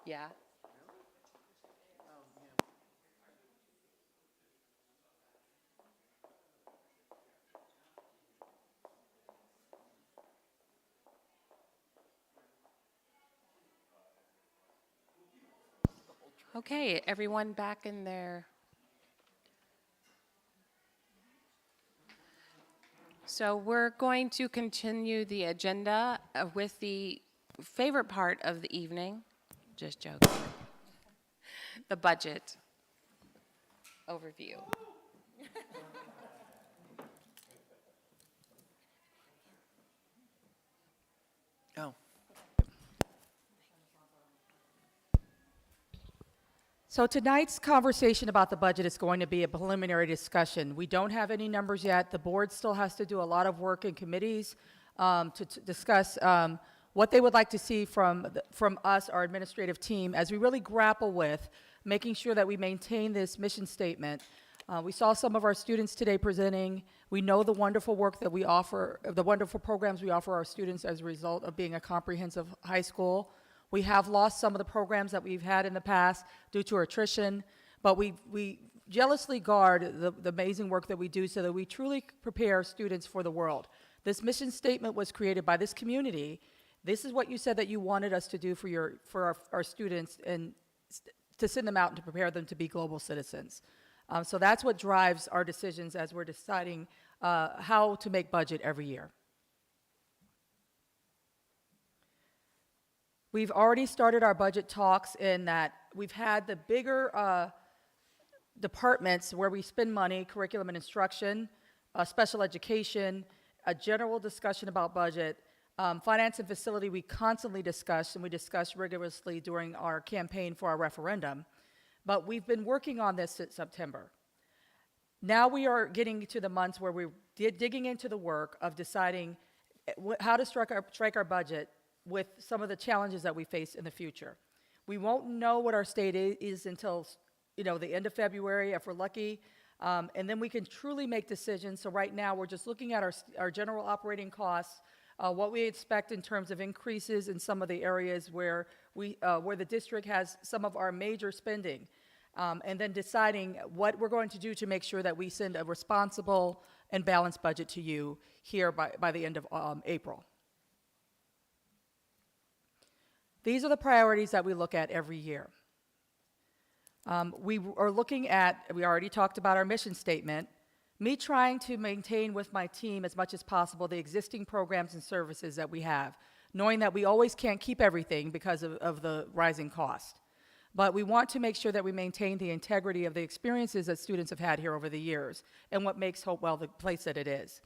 Yeah. Okay, everyone back in there. So we're going to continue the agenda with the favorite part of the evening. Just joking. The budget overview. Oh. So tonight's conversation about the budget is going to be a preliminary discussion. We don't have any numbers yet. The board still has to do a lot of work in committees to discuss what they would like to see from us, our administrative team, as we really grapple with making sure that we maintain this mission statement. We saw some of our students today presenting. We know the wonderful work that we offer, the wonderful programs we offer our students as a result of being a comprehensive high school. We have lost some of the programs that we've had in the past due to attrition, but we jealously guard the amazing work that we do so that we truly prepare students for the world. This mission statement was created by this community. This is what you said that you wanted us to do for our students and to send them out and to prepare them to be global citizens. So that's what drives our decisions as we're deciding how to make budget every year. We've already started our budget talks in that we've had the bigger departments where we spend money, curriculum and instruction, special education, a general discussion about budget, finance and facility we constantly discuss, and we discuss rigorously during our campaign for our referendum. But we've been working on this since September. Now we are getting to the months where we're digging into the work of deciding how to strike our budget with some of the challenges that we face in the future. We won't know what our state is until the end of February, if we're lucky, and then we can truly make decisions. So right now, we're just looking at our general operating costs, what we expect in terms of increases in some of the areas where the district has some of our major spending, and then deciding what we're going to do to make sure that we send a responsible and balanced budget to you here by the end of April. These are the priorities that we look at every year. We already talked about our mission statement, me trying to maintain with my team as much as possible the existing programs and services that we have, knowing that we always can't keep everything because of the rising cost. But we want to make sure that we maintain the integrity of the experiences that students have had here over the years and what makes Hopewell the place that it is.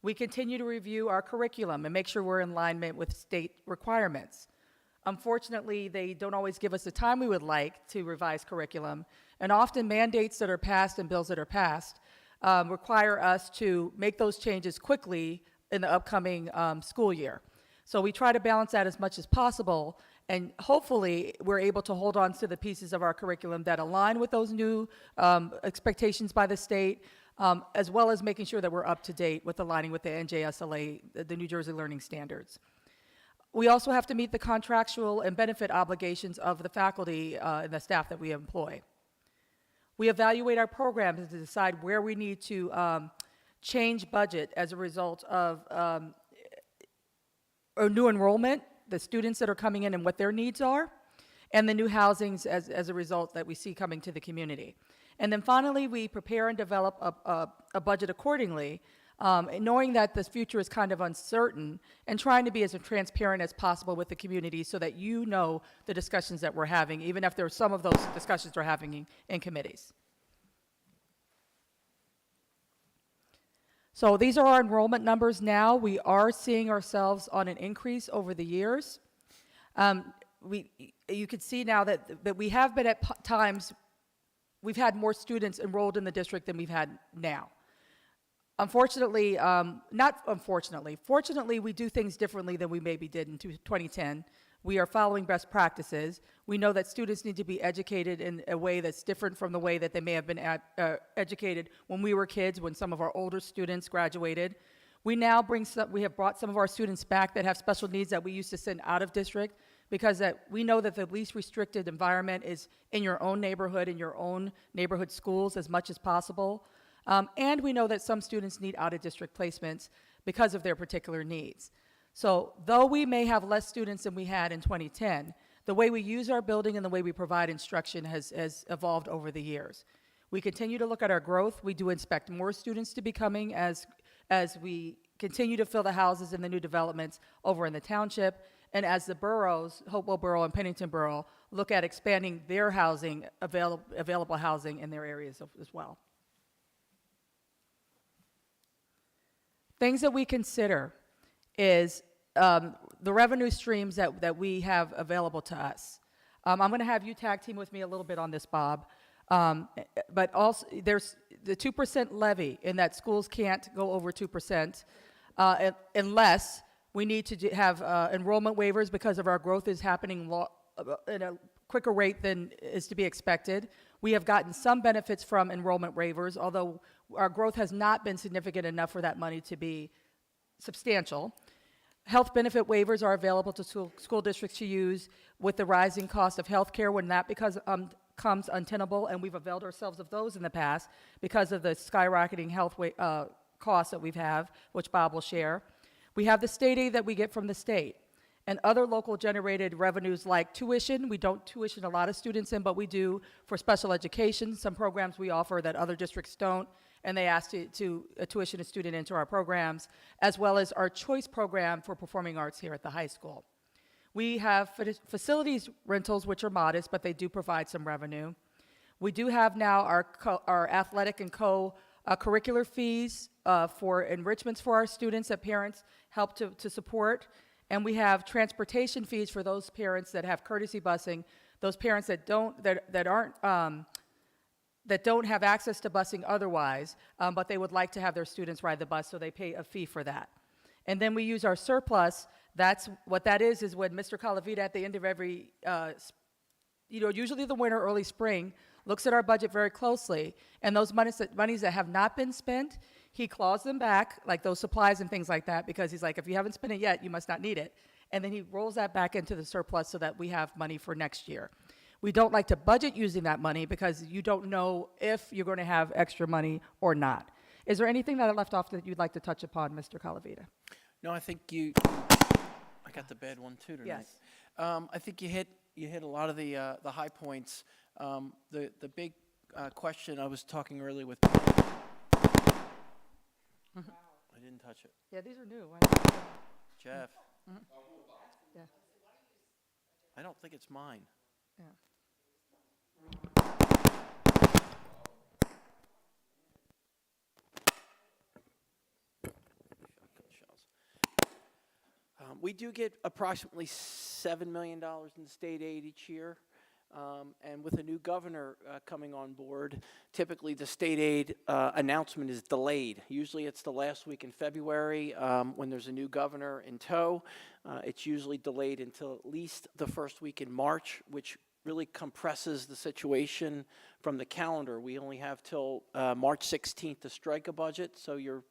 We continue to review our curriculum and make sure we're in alignment with state requirements. Unfortunately, they don't always give us the time we would like to revise curriculum, and often mandates that are passed and bills that are passed require us to make those changes quickly in the upcoming school year. So we try to balance that as much as possible, and hopefully we're able to hold on to the pieces of our curriculum that align with those new expectations by the state, as well as making sure that we're up to date with aligning with the NJSLA, the New Jersey Learning Standards. We also have to meet the contractual and benefit obligations of the faculty and the staff that we employ. We evaluate our programs to decide where we need to change budget as a result of a new enrollment, the students that are coming in and what their needs are, and the new housings as a result that we see coming to the community. And then finally, we prepare and develop a budget accordingly, knowing that the future is kind of uncertain and trying to be as transparent as possible with the community so that you know the discussions that we're having, even if there are some of those discussions we're having in committees. So these are our enrollment numbers now. We are seeing ourselves on an increase over the years. You can see now that we have been at times, we've had more students enrolled in the district than we've had now. Unfortunately, fortunately, we do things differently than we maybe did in 2010. We are following best practices. We know that students need to be educated in a way that's different from the way that they may have been educated when we were kids, when some of our older students graduated. We have brought some of our students back that have special needs that we used to send out of district because we know that the least restricted environment is in your own neighborhood, in your own neighborhood schools as much as possible. And we know that some students need out-of-district placements because of their particular needs. So though we may have less students than we had in 2010, the way we use our building and the way we provide instruction has evolved over the years. We continue to look at our growth. We do expect more students to be coming as we continue to fill the houses in the new developments over in the township, and as the boroughs, Hopewell Borough and Pennington Borough, look at expanding their housing, available housing in their areas as well. Things that we consider is the revenue streams that we have available to us. I'm going to have you tag team with me a little bit on this, Bob. But also, there's the 2% levy in that schools can't go over 2% unless we need to have enrollment waivers because of our growth is happening at a quicker rate than is to be expected. We have gotten some benefits from enrollment waivers, although our growth has not been significant enough for that money to be substantial. Health benefit waivers are available to school districts to use with the rising cost of health care when that becomes untenable, and we've availed ourselves of those in the past because of the skyrocketing health costs that we've had, which Bob will share. We have the state aid that we get from the state and other local generated revenues like tuition. We don't tuition a lot of students in, but we do for special education. Some programs we offer that other districts don't, and they ask to tuition a student into our programs, as well as our choice program for performing arts here at the high school. We have facilities rentals, which are modest, but they do provide some revenue. We do have now our athletic and curricular fees for enrichments for our students that parents help to support. And we have transportation fees for those parents that have courtesy busing, those parents that don't have access to busing otherwise, but they would like to have their students ride the bus, so they pay a fee for that. And then we use our surplus. That's what that is when Mr. Calavita at the end of every, usually the winter, early spring, looks at our budget very closely, and those monies that have not been spent, he claws them back, like those supplies and things like that, because he's like, if you haven't spent it yet, you must not need it. And then he rolls that back into the surplus so that we have money for next year. We don't like to budget using that money because you don't know if you're going to have extra money or not. Is there anything that I left off that you'd like to touch upon, Mr. Calavita? No, I think I got the bad one too tonight. Yes. I think you hit a lot of the high points. The big question I was talking earlier with. I didn't touch it. Yeah, these are new. Jeff. Mm-hmm. Yeah. I don't think it's mine. Yeah. We do get approximately $7 million in state aid each year. And with a new governor coming on board, typically the state aid announcement is delayed. Usually it's the last week in February when there's a new governor in tow. It's usually delayed until at least the first week in March, which really compresses the situation from the calendar. We only have till March 16th to strike a budget, so you're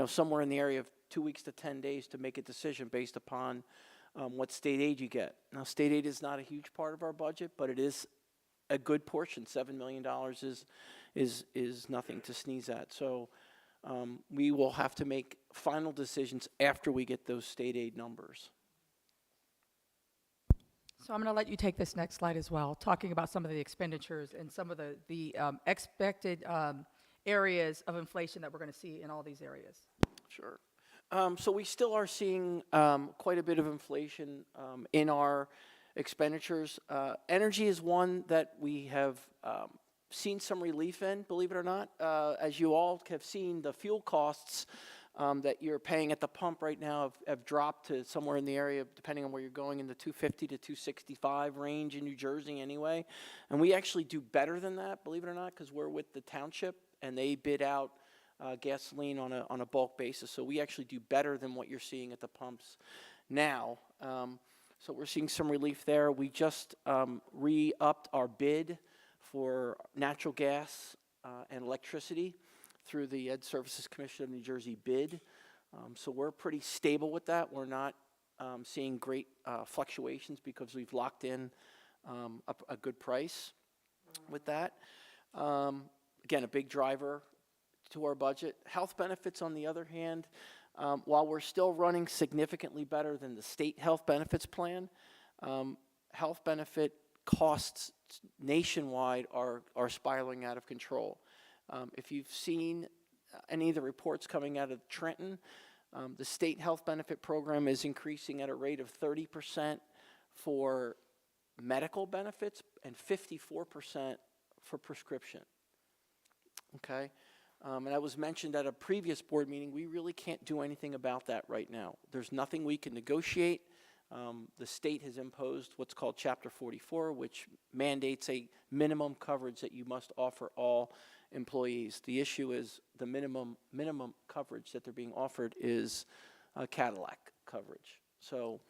somewhere in the area of 2 weeks to 10 days to make a decision based upon what state aid you get. Now, state aid is not a huge part of our budget, but it is a good portion. $7 million is nothing to sneeze at. So we will have to make final decisions after we get those state aid numbers. So I'm going to let you take this next slide as well, talking about some of the expenditures and some of the expected areas of inflation that we're going to see in all these areas. Sure. So we still are seeing quite a bit of inflation in our expenditures. Energy is one that we have seen some relief in, believe it or not. As you all have seen, the fuel costs that you're paying at the pump right now have dropped to somewhere in the area, depending on where you're going, in the $2.50 to $2.65 range in New Jersey anyway. And we actually do better than that, believe it or not, because we're with the township, and they bid out gasoline on a bulk basis. So we actually do better than what you're seeing at the pumps now. So we're seeing some relief there. We just re-upped our bid for natural gas and electricity through the Ed Services Commission of New Jersey bid. So we're pretty stable with that. We're not seeing great fluctuations because we've locked in a good price with that. Again, a big driver to our budget. Health benefits, on the other hand, while we're still running significantly better than the state health benefits plan, health benefit costs nationwide are spiraling out of control. If you've seen any of the reports coming out of Trenton, the state health benefit program is increasing at a rate of 30% for medical benefits and 54% for prescription. Okay? And that was mentioned at a previous board meeting. We really can't do anything about that right now. There's nothing we can negotiate. The state has imposed what's called Chapter 44, which mandates a minimum coverage that you must offer all employees. The issue is the minimum coverage that they're being offered is Cadillac coverage. So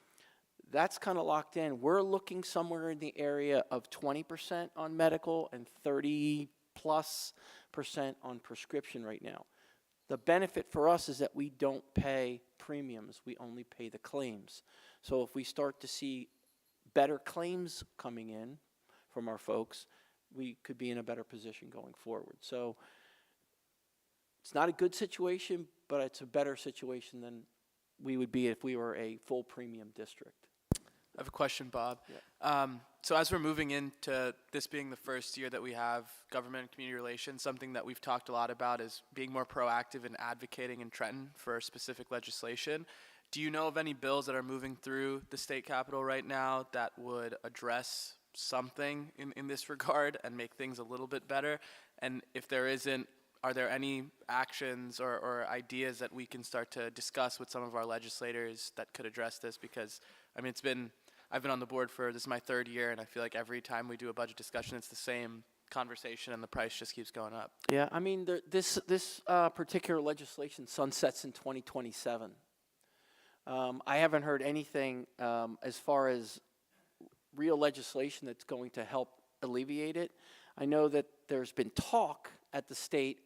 that's kind of locked in. We're looking somewhere in the area of 20% on medical and 30+% on prescription right now. The benefit for us is that we don't pay premiums. We only pay the claims. So if we start to see better claims coming in from our folks, we could be in a better position going forward. So it's not a good situation, but it's a better situation than we would be if we were a full premium district. I have a question, Bob. Yeah. So as we're moving into this being the first year that we have government and community relations, something that we've talked a lot about is being more proactive in advocating in Trenton for specific legislation. Do you know of any bills that are moving through the state capitol right now that would address something in this regard and make things a little bit better? And if there isn't, are there any actions or ideas that we can start to discuss with some of our legislators that could address this? Because, I mean, I've been on the board this is my 3rd year, and I feel like every time we do a budget discussion, it's the same conversation, and the price just keeps going up. Yeah, I mean, this particular legislation sunsets in 2027. I haven't heard anything as far as real legislation that's going to help alleviate it. I know that there's been talk at the state,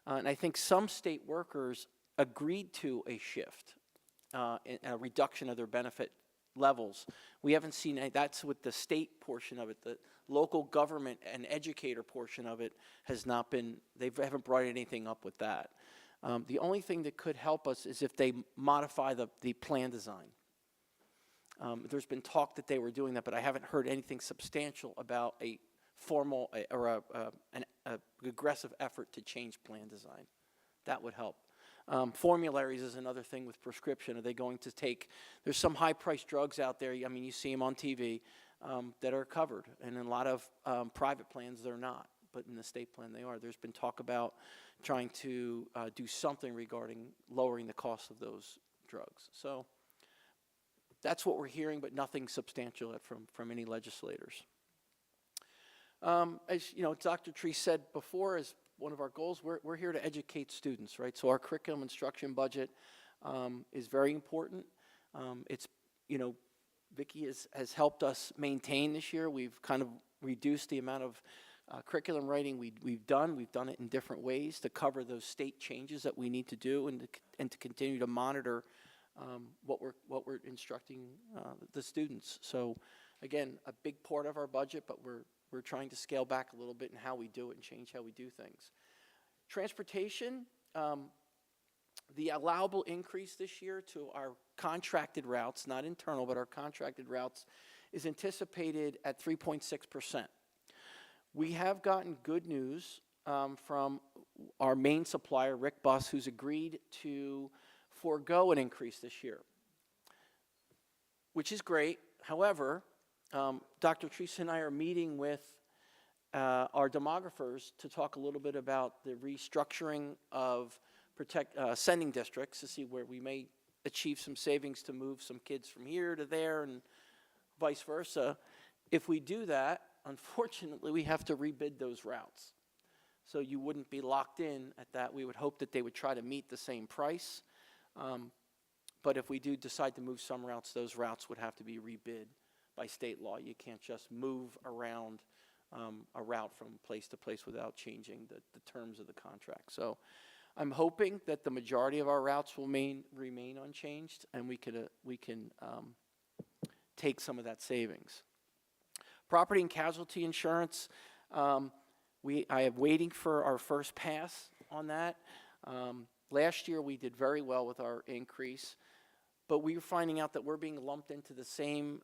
and I think some state workers agreed to a shift, a reduction of their benefit levels. We haven't seen any. That's with the state portion of it. The local government and educator portion of it has not been, they haven't brought anything up with that. The only thing that could help us is if they modify the plan design. There's been talk that they were doing that, but I haven't heard anything substantial about a formal or an aggressive effort to change plan design. That would help. Formularies is another thing with prescription. Are they going to take, there's some high-priced drugs out there, I mean, you see them on TV, that are covered, and in a lot of private plans they're not, but in the state plan they are. There's been talk about trying to do something regarding lowering the cost of those drugs. So that's what we're hearing, but nothing substantial from any legislators. As you know, Dr. Tree said before, as one of our goals, we're here to educate students, right? So our curriculum instruction budget is very important. It's, you know, Vicki has helped us maintain this year. We've kind of reduced the amount of curriculum writing we've done. We've done it in different ways to cover those state changes that we need to do and to continue to monitor what we're instructing the students. So again, a big part of our budget, but we're trying to scale back a little bit in how we do it and change how we do things. Transportation, the allowable increase this year to our contracted routes, not internal, but our contracted routes, is anticipated at 3.6%. We have gotten good news from our main supplier, Rick Buss, who's agreed to forego an increase this year, which is great. However, Dr. Teresa and I are meeting with our demographers to talk a little bit about the restructuring of sending districts to see where we may achieve some savings to move some kids from here to there and vice versa. If we do that, unfortunately, we have to rebid those routes. So you wouldn't be locked in at that. We would hope that they would try to meet the same price. But if we do decide to move some routes, those routes would have to be rebid by state law. You can't just move around a route from place to place without changing the terms of the contract. So I'm hoping that the majority of our routes will remain unchanged, and we can take some of that savings. Property and casualty insurance, I am waiting for our first pass on that. Last year, we did very well with our increase, but we were finding out that we're being lumped into the same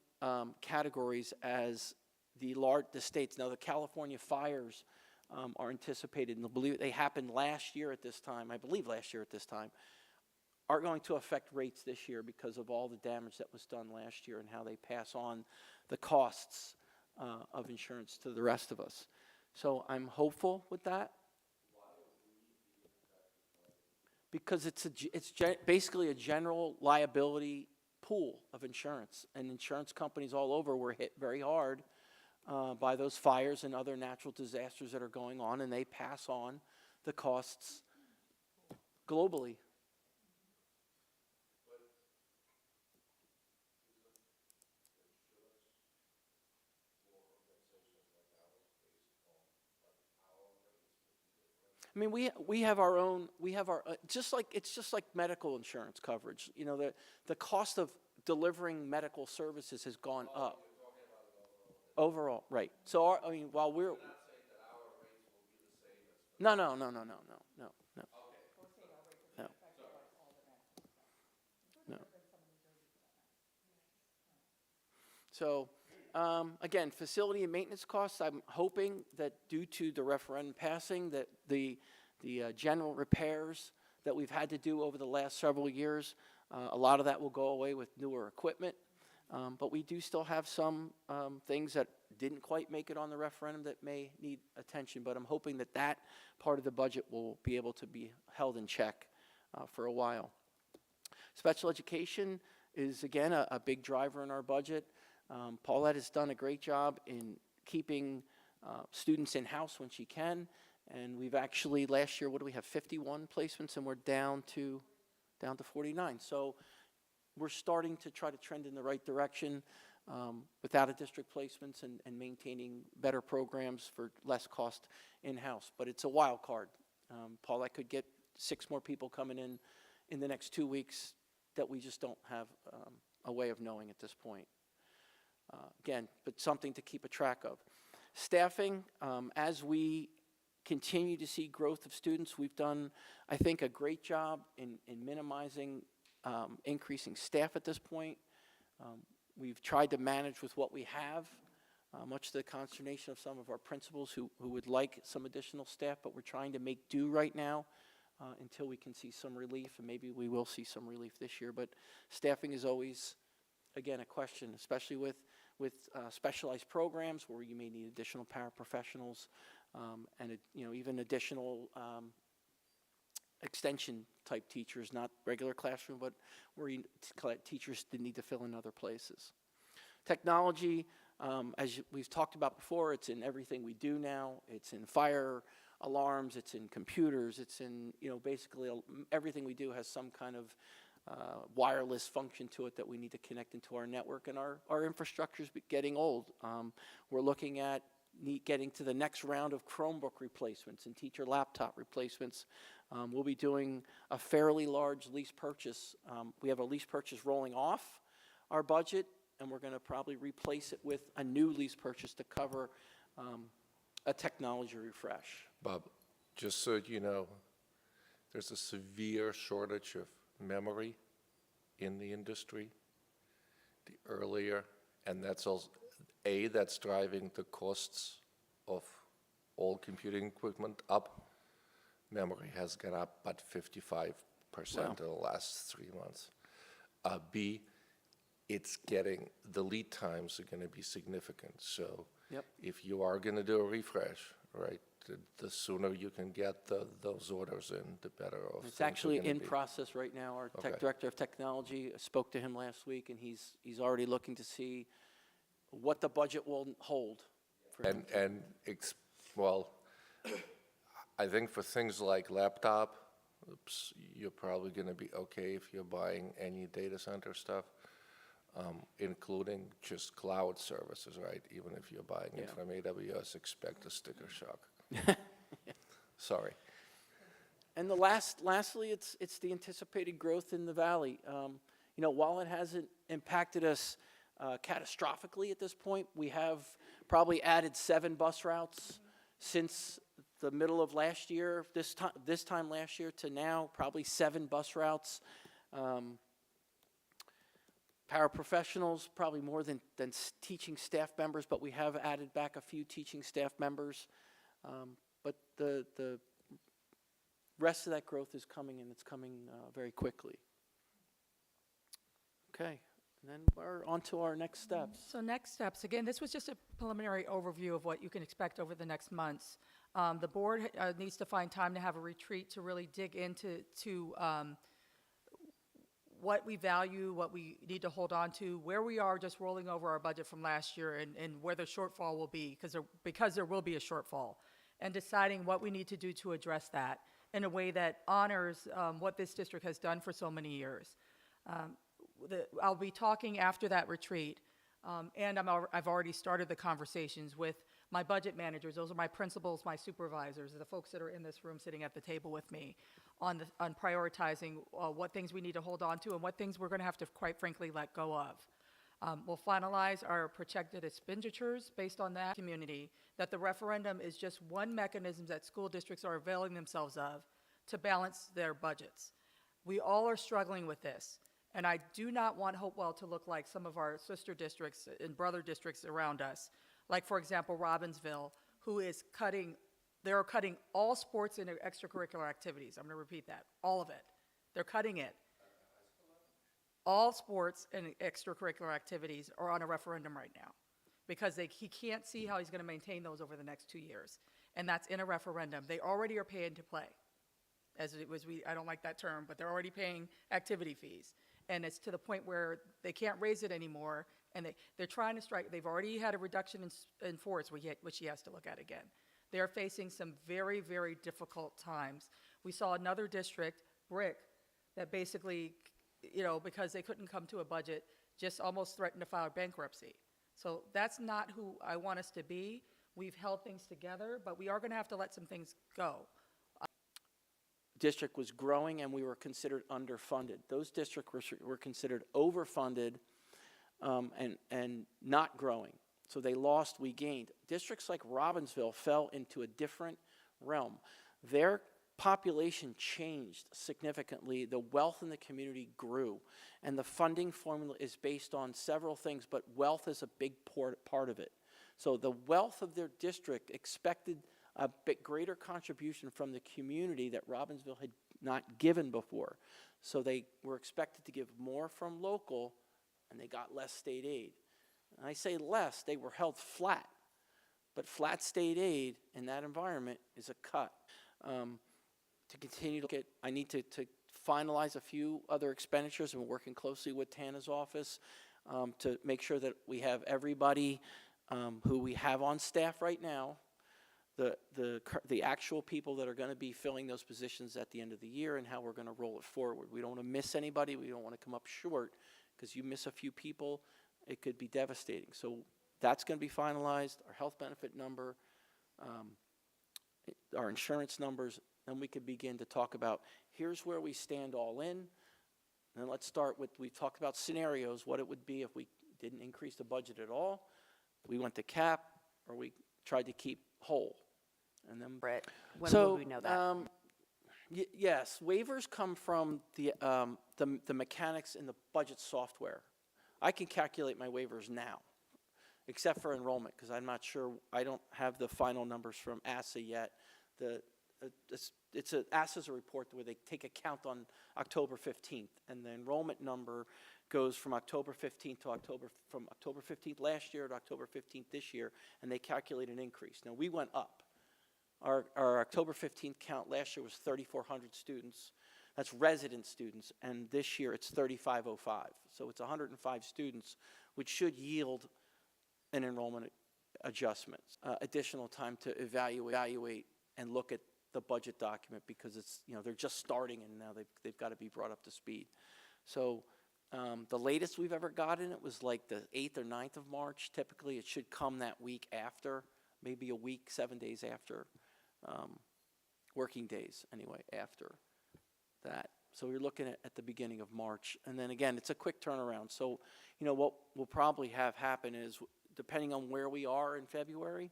categories as the states. Now, the California fires are anticipated, and believe it, they happened last year at this time, I believe last year at this time, are going to affect rates this year because of all the damage that was done last year and how they pass on the costs of insurance to the rest of us. So I'm hopeful with that. Because it's basically a general liability pool of insurance, and insurance companies all over were hit very hard by those fires and other natural disasters that are going on, and they pass on the costs globally. I mean, we have our own, just like medical insurance coverage. You know, the cost of delivering medical services has gone up. Overall, right. So, while we're. No. So, again, facility and maintenance costs, I'm hoping that due to the referendum passing, that the general repairs that we've had to do over the last several years, a lot of that will go away with newer equipment. But we do still have some things that didn't quite make it on the referendum that may need attention. But I'm hoping that that part of the budget will be able to be held in check for a while. Special education is, again, a big driver in our budget. Paulette has done a great job in keeping students in-house when she can, and we've actually, last year, what do we have, 51 placements, and we're down to 49. So we're starting to try to trend in the right direction with out-of-district placements and maintaining better programs for less cost in-house. But it's a wild card. Paulette could get 6 more people coming in the next 2 weeks that we just don't have a way of knowing at this point. Again, but something to keep a track of. Staffing, as we continue to see growth of students, we've done, I think, a great job in minimizing increasing staff at this point. We've tried to manage with what we have, much to the consternation of some of our principals who would like some additional staff, but we're trying to make do right now until we can see some relief, and maybe we will see some relief this year. But staffing is always, again, a question, especially with specialized programs where you may need additional paraprofessionals and even additional extension type teachers, not regular classroom, but where teachers that need to fill in other places. Technology, as we've talked about before, it's in everything we do now. It's in fire alarms, it's in computers, it's in, basically everything we do has some kind of wireless function to it that we need to connect into our network, and our infrastructure is getting old. We're looking at getting to the next round of Chromebook replacements and teacher laptop replacements. We'll be doing a fairly large lease purchase. We have a lease purchase rolling off our budget, and we're going to probably replace it with a new lease purchase to cover a technology refresh. Bob, just so you know, there's a severe shortage of memory in the industry. The earlier, and that's also, that's driving the costs of all computing equipment up. Memory has gone up about 55% in the last 3 months. B, it's getting, the lead times are going to be significant. So if you are going to do a refresh, right, the sooner you can get those orders in, the better off. It's actually in process right now. Our director of technology, spoke to him last week, and he's already looking to see what the budget will hold. Well, I think for things like laptop, you're probably going to be okay if you're buying any data center stuff, including just cloud services, right? Even if you're buying it from AWS, expect a sticker shock. Sorry. And lastly, it's the anticipated growth in the valley. While it hasn't impacted us catastrophically at this point, we have probably added 7 bus routes since the middle of last year, this time last year to now, probably 7 bus routes. Paraprofessionals, probably more than teaching staff members, but we have added back a few teaching staff members. But the rest of that growth is coming, and it's coming very quickly. Okay, and then we're on to our next steps. So next steps, again, this was just a preliminary overview of what you can expect over the next months. The board needs to find time to have a retreat to really dig into what we value, what we need to hold on to, where we are just rolling over our budget from last year, and where the shortfall will be, because there will be a shortfall, and deciding what we need to do to address that in a way that honors what this district has done for so many years. I'll be talking after that retreat, and I've already started the conversations with my budget managers. Those are my principals, my supervisors, the folks that are in this room sitting at the table with me on prioritizing what things we need to hold on to and what things we're going to have to, quite frankly, let go of. We'll finalize our projected expenditures based on that community, that the referendum is just one mechanism that school districts are availing themselves of to balance their budgets. We all are struggling with this, and I do not want Hopewell to look like some of our sister districts and brother districts around us, like, for example, Robbinsville, who is they're cutting all sports and extracurricular activities. I'm going to repeat that, all of it. They're cutting it. All sports and extracurricular activities are on a referendum right now because he can't see how he's going to maintain those over the next 2 years. And that's in a referendum. They already are paying to play. I don't like that term, but they're already paying activity fees. And it's to the point where they can't raise it anymore, and they're trying to strike. They've already had a reduction in force, which he has to look at again. They're facing some very, very difficult times. We saw another district, Brick, that basically, because they couldn't come to a budget, just almost threatened to file bankruptcy. So that's not who I want us to be. We've held things together, but we are going to have to let some things go. District was growing, and we were considered underfunded. Those districts were considered overfunded and not growing. So they lost, we gained. Districts like Robbinsville fell into a different realm. Their population changed significantly. The wealth in the community grew, and the funding formula is based on several things, but wealth is a big part of it. So the wealth of their district expected a bit greater contribution from the community that Robbinsville had not given before. So they were expected to give more from local, and they got less state aid. And I say less, they were held flat. But flat state aid in that environment is a cut. To continue to I need to finalize a few other expenditures, and we're working closely with Tana's office to make sure that we have everybody who we have on staff right now, the actual people that are going to be filling those positions at the end of the year, and how we're going to roll it forward. We don't want to miss anybody. We don't want to come up short, because you miss a few people, it could be devastating. So that's going to be finalized, our health benefit number, our insurance numbers, then we could begin to talk about, here's where we stand all in, and let's start with, we've talked about scenarios, what it would be if we didn't increase the budget at all, we went to cap, or we tried to keep whole. And then, Brett, when will we know that? Yes, waivers come from the mechanics in the budget software. I can calculate my waivers now, except for enrollment, because I'm not sure, I don't have the final numbers from ASSA yet. ASSA's a report where they take account on October 15th, and the enrollment number goes from October 15th to from October 15th last year to October 15th this year, and they calculate an increase. Now, we went up. Our October 15th count last year was 3,400 students. That's resident students, and this year it's 3,505. So it's 105 students, which should yield an enrollment adjustment. Additional time to evaluate and look at the budget document, because it's, they're just starting, and now they've got to be brought up to speed. So the latest we've ever gotten it was like the 8th or 9th of March. Typically, it should come that week after, maybe a week, 7 days after working days anyway after that. So we're looking at the beginning of March. And then again, it's a quick turnaround. So, what we'll probably have happen is, depending on where we are in February,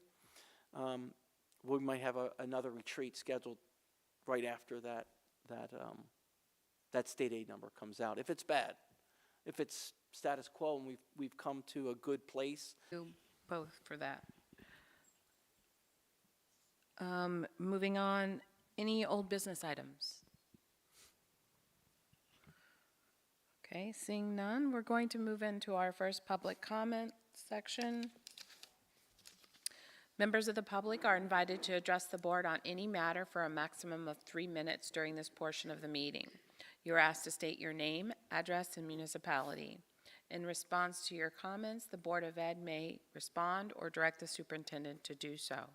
we might have another retreat scheduled right after that state aid number comes out. If it's bad, if it's status quo and we've come to a good place. You both for that. Moving on, any old business items? Okay, seeing none, we're going to move into our first public comment section. Members of the public are invited to address the board on any matter for a maximum of 3 minutes during this portion of the meeting. You're asked to state your name, address, and municipality. In response to your comments, the Board of Ed may respond or direct the superintendent to do so.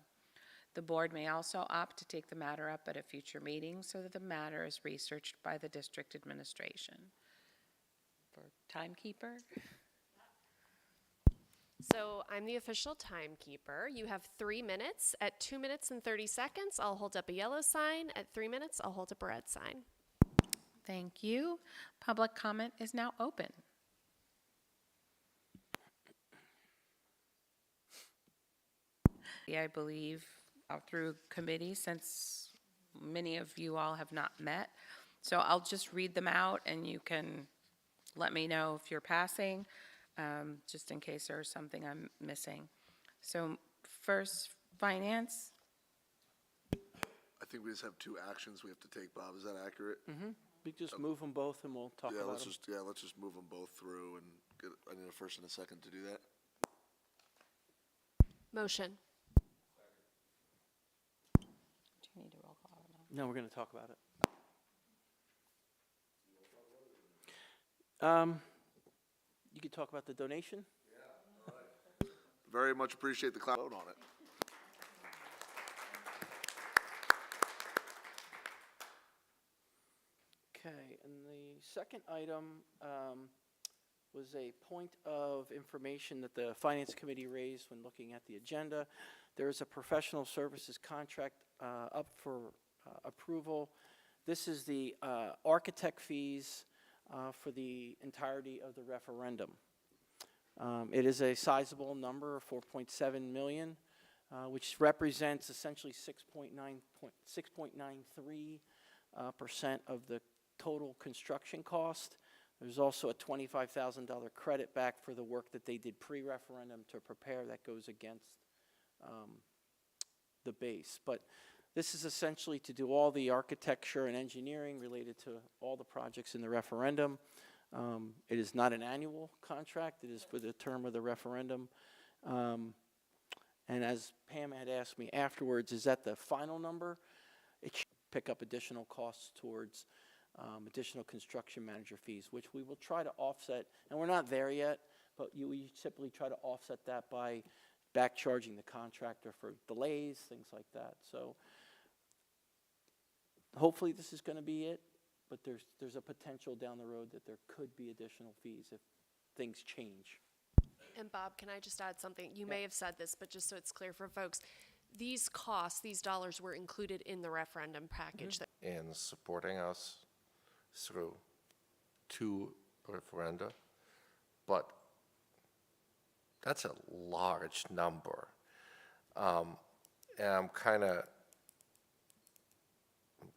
The board may also opt to take the matter up at a future meeting so that the matter is researched by the district administration. For timekeeper. So I'm the official timekeeper. You have 3 minutes. At 2 minutes and 30 seconds, I'll hold up a yellow sign. At 3 minutes, I'll hold up a red sign. Thank you. Public comment is now open. I believe through committee, since many of you all have not met. So I'll just read them out and you can let me know if you're passing, just in case there's something I'm missing. So first, finance. I think we just have 2 actions we have to take, Bob. Is that accurate? Mm-hmm. We just move them both and we'll talk about them. Let's just move them both through and I need a first and a second to do that. Motion. Do you need a roll call or no? No, we're going to talk about it. You could talk about the donation? Very much appreciate the vote on it. Okay, and the second item was a point of information that the Finance Committee raised when looking at the agenda. There is a professional services contract up for approval. This is the architect fees for the entirety of the referendum. It is a sizable number of $4.7 million, which represents essentially 6.93% of the total construction cost. There's also a $25,000 credit back for the work that they did pre-referendum to prepare that goes against the base. But this is essentially to do all the architecture and engineering related to all the projects in the referendum. It is not an annual contract. It is for the term of the referendum. And as Pam had asked me afterwards, is that the final number? It should pick up additional costs towards additional construction manager fees, which we will try to offset. And we're not there yet, but we typically try to offset that by back charging the contractor for delays, things like that. So hopefully this is going to be it, but there's a potential down the road that there could be additional fees if things change. And Bob, can I just add something? You may have said this, but just so it's clear for folks, these costs, these dollars were included in the referendum package. In supporting us through 2 referenda, but that's a large number. And I'm kind of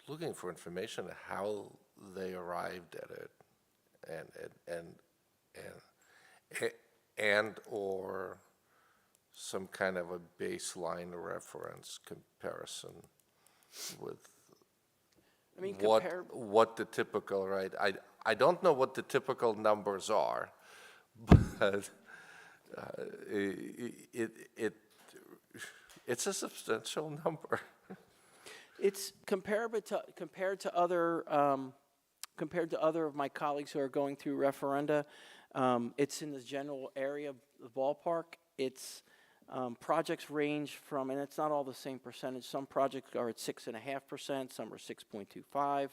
looking for information on how they arrived at it, and or some kind of a baseline reference comparison with what the typical, right? I don't know what the typical numbers are, but it's a substantial number. It's compared to other of my colleagues who are going through referenda. It's in the general area of the ballpark. It's projects range from, and it's not all the same percentage. Some projects are at 6.5%, some are 6.25.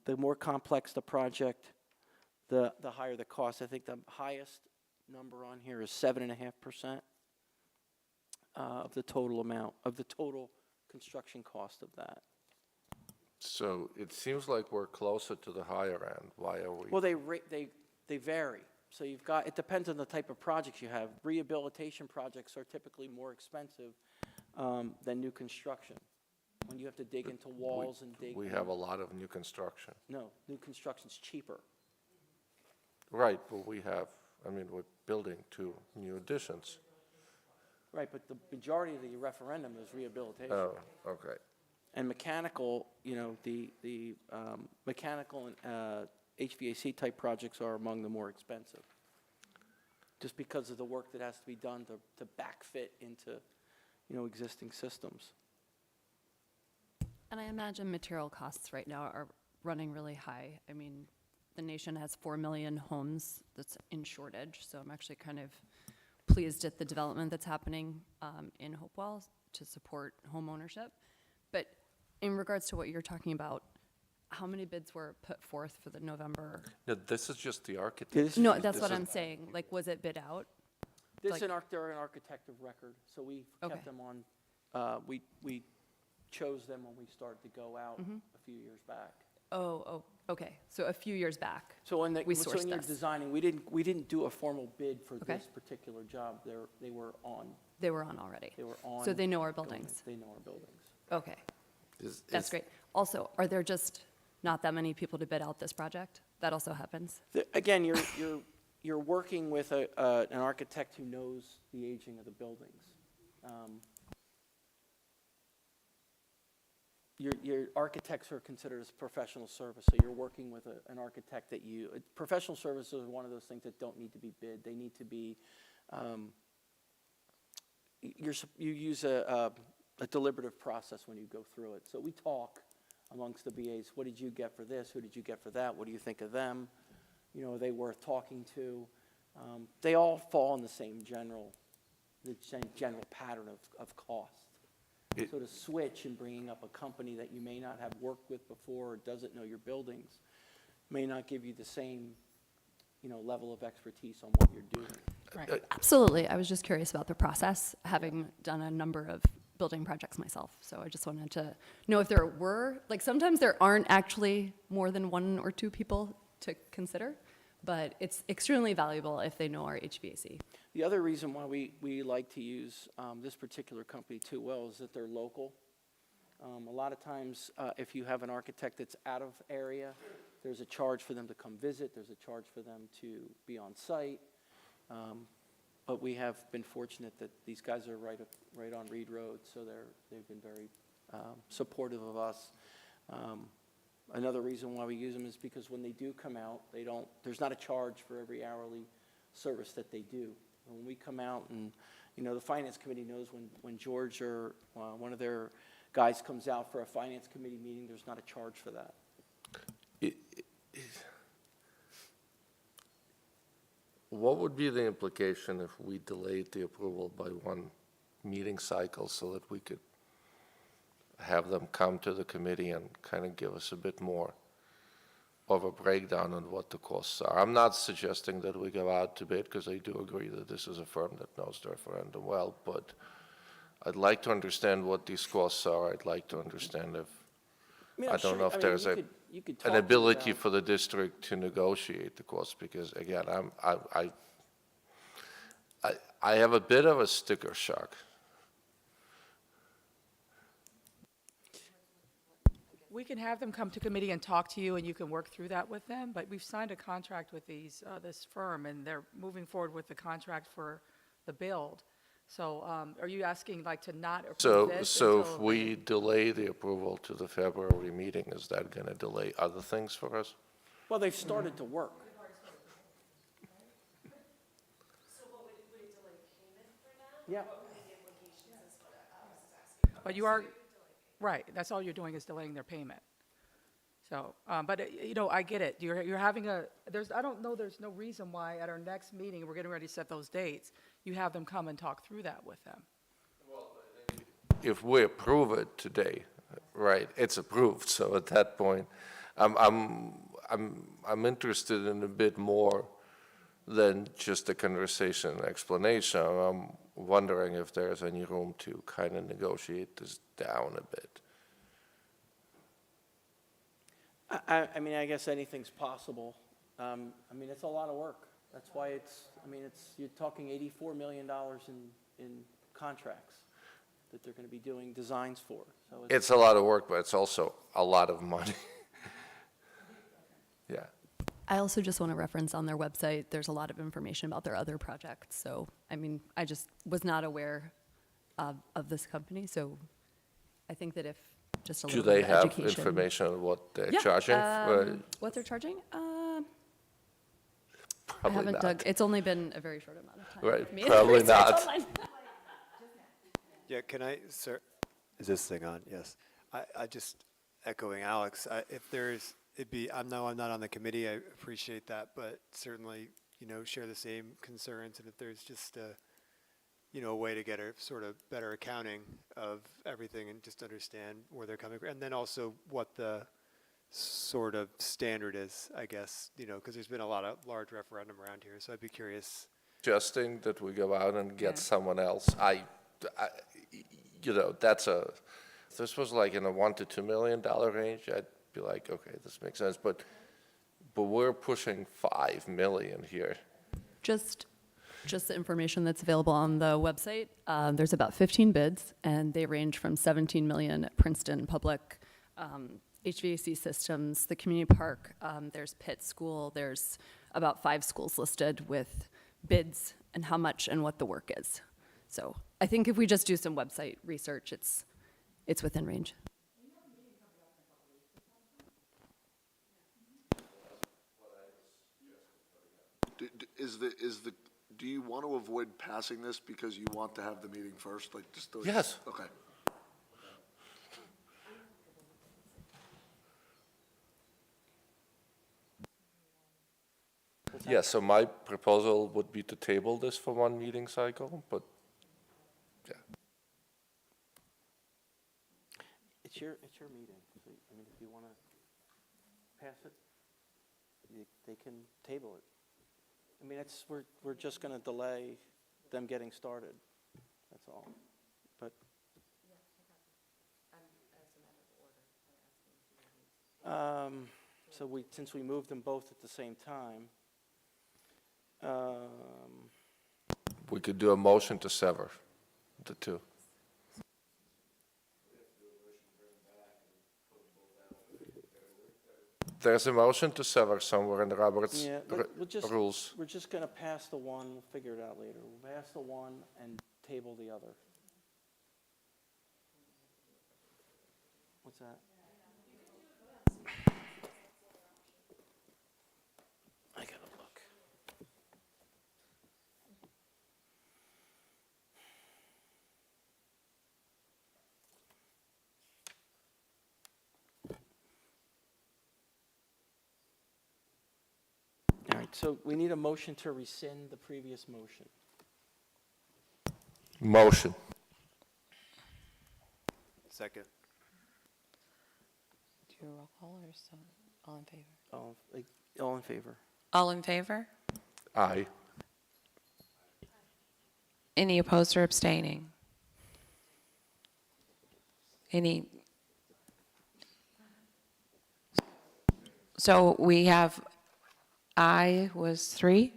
The more complex the project, the higher the cost. I think the highest number on here is 7.5% of the total amount, of the total construction cost of that. So it seems like we're closer to the higher end. Why are we? Well, they vary. So you've got, it depends on the type of projects you have. Rehabilitation projects are typically more expensive than new construction. When you have to dig into walls and dig. We have a lot of new construction. No, new construction's cheaper. Right, but we have, I mean, we're building 2 new additions. Right, but the majority of the referendum is rehabilitation. Oh, okay. And mechanical, you know, the mechanical and HVAC type projects are among the more expensive. Just because of the work that has to be done to backfit into, you know, existing systems. And I imagine material costs right now are running really high. I mean, the nation has 4 million homes that's in shortage, so I'm actually kind of pleased at the development that's happening in Hopewell to support home ownership. But in regards to what you're talking about, how many bids were put forth for the November? No, this is just the architect. No, that's what I'm saying. Like, was it bid out? They're an architect of record, so we Okay. kept them on, we chose them when we started to go out Mm-hmm. a few years back. Oh, okay. So a few years back. So when we so sourced when you're this. designing, we didn't do a formal bid for Okay. this particular job. They were on. They were on already. They were on. So they know our going- buildings. They know our buildings. Okay. That's great. Also, are there just not that many people to bid out this project? That also happens? Again, you're working with an architect who knows the aging of the buildings. Your architects are considered as professional service, so you're working with an architect that professional services are one of those things that don't need to be bid. They need to be, you use a deliberative process when you go through it. So we talk amongst the BAs, what did you get for this? Who did you get for that? What do you think of them? You know, are they worth talking to? They all fall in the same general pattern of cost. So to switch and bringing up a company that you may not have worked with before or doesn't know your buildings may not give you the same, you know, level of expertise on what you're doing. Right. Absolutely. I was just curious about the process, having done a number of building projects myself. So I just wanted to know if there were, like sometimes there aren't actually more than 1 or 2 people to consider, but it's extremely valuable if they know our HVAC. The other reason why we like to use this particular company too well is that they're local. A lot of times, if you have an architect that's out of area, there's a charge for them to come visit, there's a charge for them to be on site. But we have been fortunate that these guys are right on Reed Road, so they've been very supportive of us. Another reason why we use them is because when they do come out, there's not a charge for every hourly service that they do. When we come out and, you know, the finance committee knows when George or one of their guys comes out for a finance committee meeting, there's not a charge for that. What would be the implication if we delayed the approval by 1 meeting cycle so that we could have them come to the committee and kind of give us a bit more of a breakdown on what the costs are? I'm not suggesting that we go out to bid, because I do agree that this is a firm that knows the referendum well, but I'd like to understand what these costs are. I'd like to understand if, I don't know if there's an ability for the district to negotiate the costs, because again, I have a bit of a sticker shock. We can have them come to committee and talk to you, and you can work through that with them, but we've signed a contract with this firm, and they're moving forward with the contract for the build. So are you asking like to not approve this? So if we delay the approval to the February meeting, is that going to delay other things for us? Well, they've started to work. Yeah. But you are, right, that's all you're doing is delaying their payment. So, but, you know, I get it. You're having there's no reason why at our next meeting, we're getting ready to set those dates, you have them come and talk through that with them. If we approve it today, right, it's approved, so at that point, I'm interested in a bit more than just a conversation and explanation. I'm wondering if there's any room to kind of negotiate this down a bit. I mean, I guess anything's possible. I mean, it's a lot of work. That's why you're talking $84 million in contracts that they're going to be doing designs for. So It's a lot of work, but it's also a lot of money. Yeah. I also just want to reference on their website, there's a lot of information about their other projects. So, I mean, I just was not aware of this company. So I think that if just a Do little they bit of have education. information on what they're Yeah, charging? what they're charging? I Probably haven't not. dug. It's only been a very short amount of time. Right, for me to probably research not. online. Yeah, can I, sir, is this thing on? Yes. I just, echoing Alex, if there's, I know I'm not on the committee, I appreciate that, but certainly, share the same concerns, and if there's just a way to get a sort of better accounting of everything and just understand where they're coming from, and then also what the sort of standard is, I guess, because there's been a lot of large referendum around here, so I'd be curious. Suggesting that we go out and get someone else. If this was like in a $1 to $2 million range, I'd be like, okay, this makes sense. But we're pushing $5 million here. Just the information that's available on the website. There's about 15 bids, and they range from $17 million at Princeton Public, HVAC systems, the community park. There's Pitt School. There's about 5 schools listed with bids and how much and what the work is. So I think if we just do some website research, it's within range. Do you want to avoid passing this because you want to have the meeting first? Like, just Yes. Okay. Yeah, so my proposal would be to table this for one meeting cycle, but yeah. It's your meeting. So, I mean, if you want to pass it, they can table it. I mean, we're just going to delay them getting started. That's all. But since we moved them both at the same time, We could do a motion to sever the two. There's a motion to sever somewhere in the Roberts rules. we're just going to pass the one. We'll figure it out later. We'll pass the one and table the other. What's that? I gotta look. All right, so we need a motion to rescind the previous motion. Motion. Second. Do a roll call or so? All in favor? All in favor? All in favor? Aye. Any opposed or abstaining? Any? So we have aye was 3,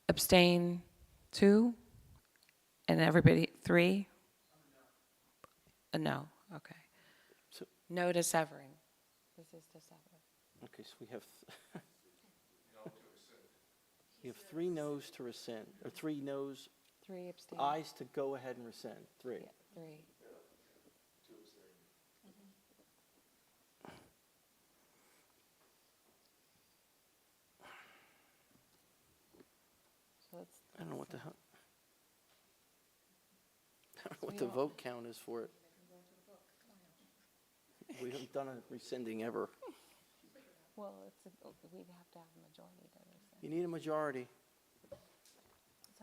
abstain 2, and everybody 3? No, okay. So- No to severing. This is to sever. Okay, so we have, we have 3 noes to rescind, or 3 noes, 3 abstain. ayes to go ahead and rescind, 3. Yeah, 3. So it's, I don't know what the hell. I don't know what the vote count is for it. We haven't done a rescinding ever. well, we'd have to have a majority to rescind, You need a majority. so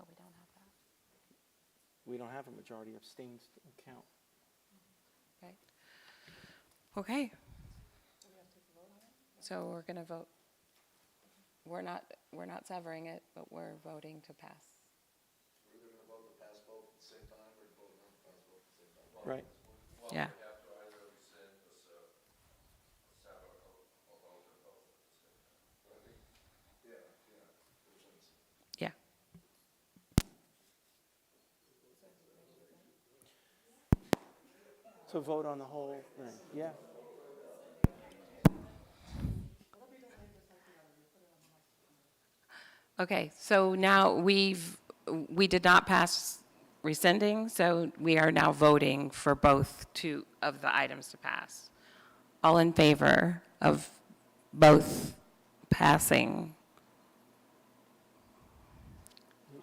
we don't have that, We don't have a majority, abstains don't count. right? Okay. So we're going to vote. We're not severing it, but we're voting to pass. We're either going to vote to pass both at the same time or vote not to pass both at the same time. Right. Yeah. So vote on the whole thing, yeah. Okay, so now we did not pass rescinding, so we are now voting for both two of the items to pass. All in favor of both passing?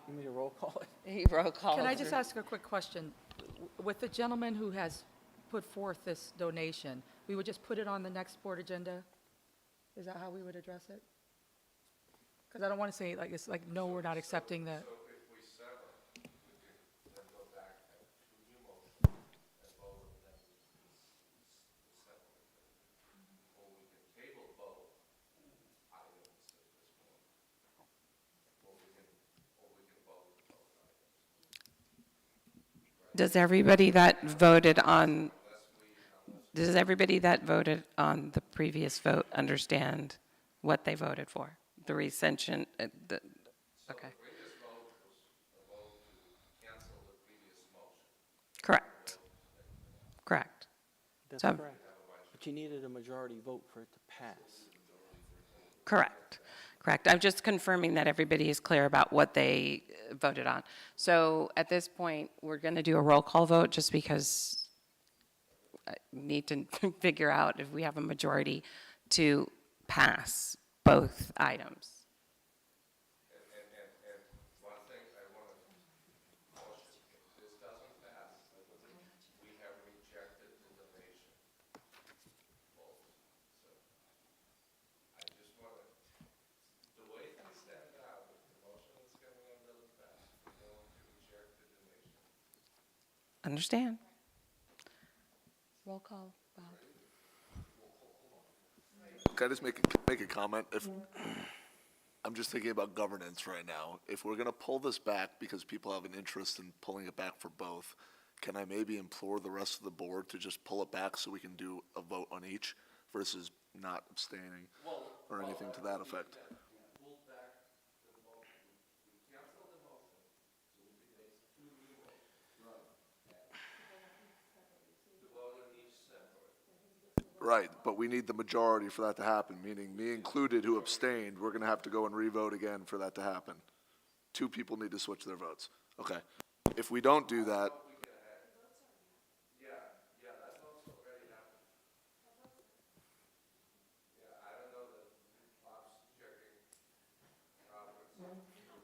You need a roll call? Roll call. Can I just ask a quick question? With the gentleman who has put forth this donation, we would just put it on the next board agenda? Is that how we would address it? Because I don't want to say, like, it's like, no, we're not accepting that. Does everybody that voted on the previous vote understand what they voted for? The rescission, okay. Correct. Correct. That's So- correct. But you needed a majority vote for it to pass. Correct. Correct. I'm just confirming that everybody is clear about what they voted on. So at this point, we're going to do a roll call vote just because I need to figure out if we have a majority to pass both items. Understand? Roll call, Bob. Can I just make a comment? I'm just thinking about governance right now. If we're gonna pull this back because people have an interest in pulling it back for both, can I maybe implore the rest of the board to just pull it back so we can do a vote on each versus not abstaining or anything to that effect? Right, but we need the majority for that to happen, meaning me included who abstained, we're gonna have to go and re-vote again for that to happen. Two people need to switch their votes. Okay. If we don't do that.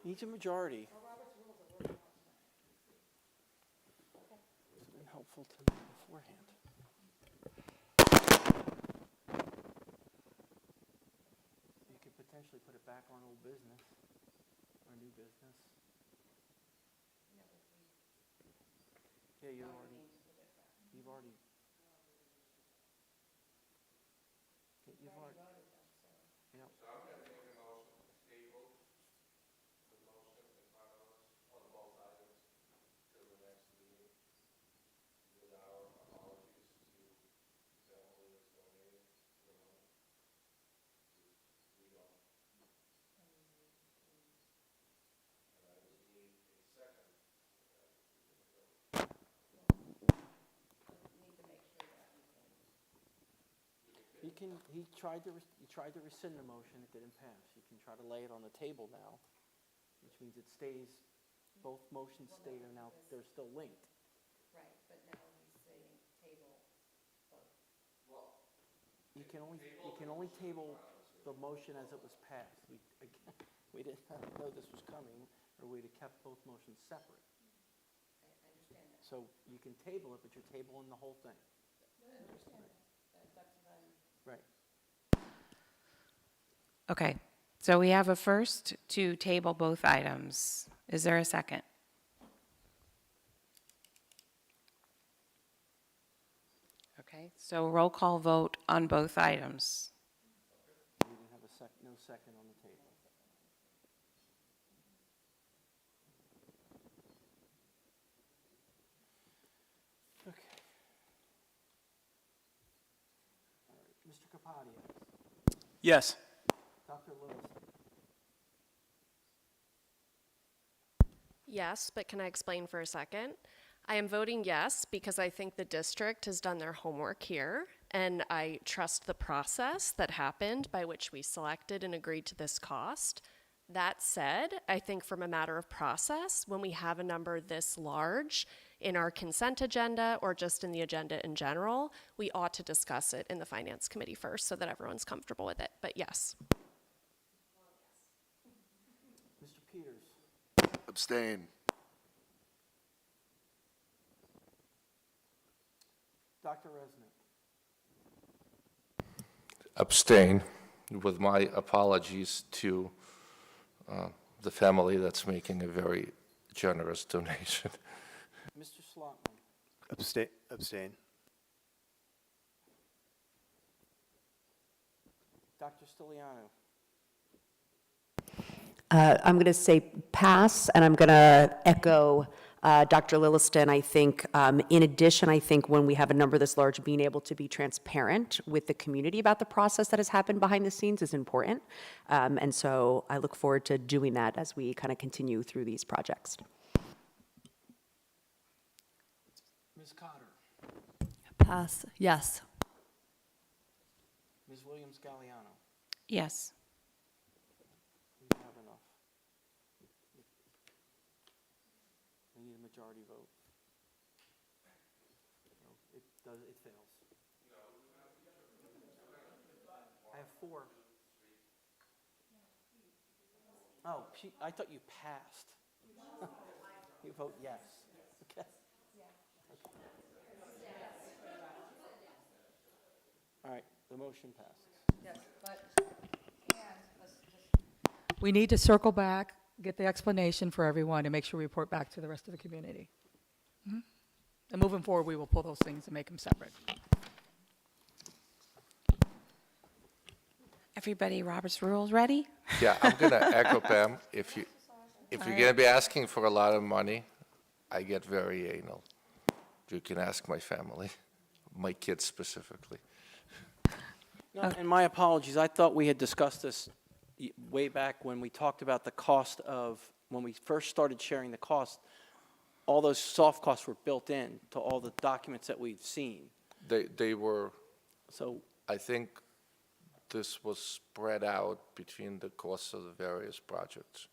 Needs a majority. It's been helpful to know beforehand. You could potentially put it back on old business or new business. Yeah, you've already. You've already. Yep. He tried to rescind the motion, it didn't pass. You can try to lay it on the table now, which means it stays, both motions stay there now, they're still linked. Right, but now he's saying table both. You can only table the motion as it was passed. We didn't know this was coming, or we'd have kept both motions separate. I understand that. So you can table it, but you're tabling the whole thing. I understand that. That's what I'm. Right. Okay, so we have a first to table both items. Is there a second? Okay, so roll call vote on both items. We didn't have no second on the table. Okay. All right, Mr. Kapadia. Yes. Dr. Lewis. Yes, but can I explain for a second? I am voting yes because I think the district has done their homework here, and I trust the process that happened by which we selected and agreed to this cost. That said, I think from a matter of process, when we have a number this large in our consent agenda or just in the agenda in general, we ought to discuss it in the Finance Committee first so that everyone's comfortable with it. But yes. Mr. Peters? Abstain. Dr. Resnick? Abstain, with my apologies to the family that's making a very generous donation. Mr. Slotman? Abstain. Dr. Stiliano? I'm going to say pass, and I'm going to echo Dr. Lilliston. I think, in addition, I think when we have a number this large, being able to be transparent with the community about the process that has happened behind the scenes is important. And so I look forward to doing that as we kind of continue through these projects. Ms. Cotter? Pass, yes. Ms. Williams-Galliano? Yes. We have enough. We need a majority vote. No, it fails. I have 4. Oh, I thought you passed. You vote yes. Okay. All right, the motion passes. Yes, we need to circle back, get the explanation for everyone, and make sure we report back to the rest of the community. And moving forward, we will pull those things and make them separate. Everybody, Robert's rules ready? Yeah, I'm going to echo Pam. If you're going to be asking for a lot of money, I get very anal. You can ask my family, my kids specifically. No, and my apologies, I thought we had discussed this way back when we talked about the cost of, when we first started sharing the cost, all those soft costs were built in to all the documents that we've seen. They were, So, I think this was spread out between the costs of the various projects.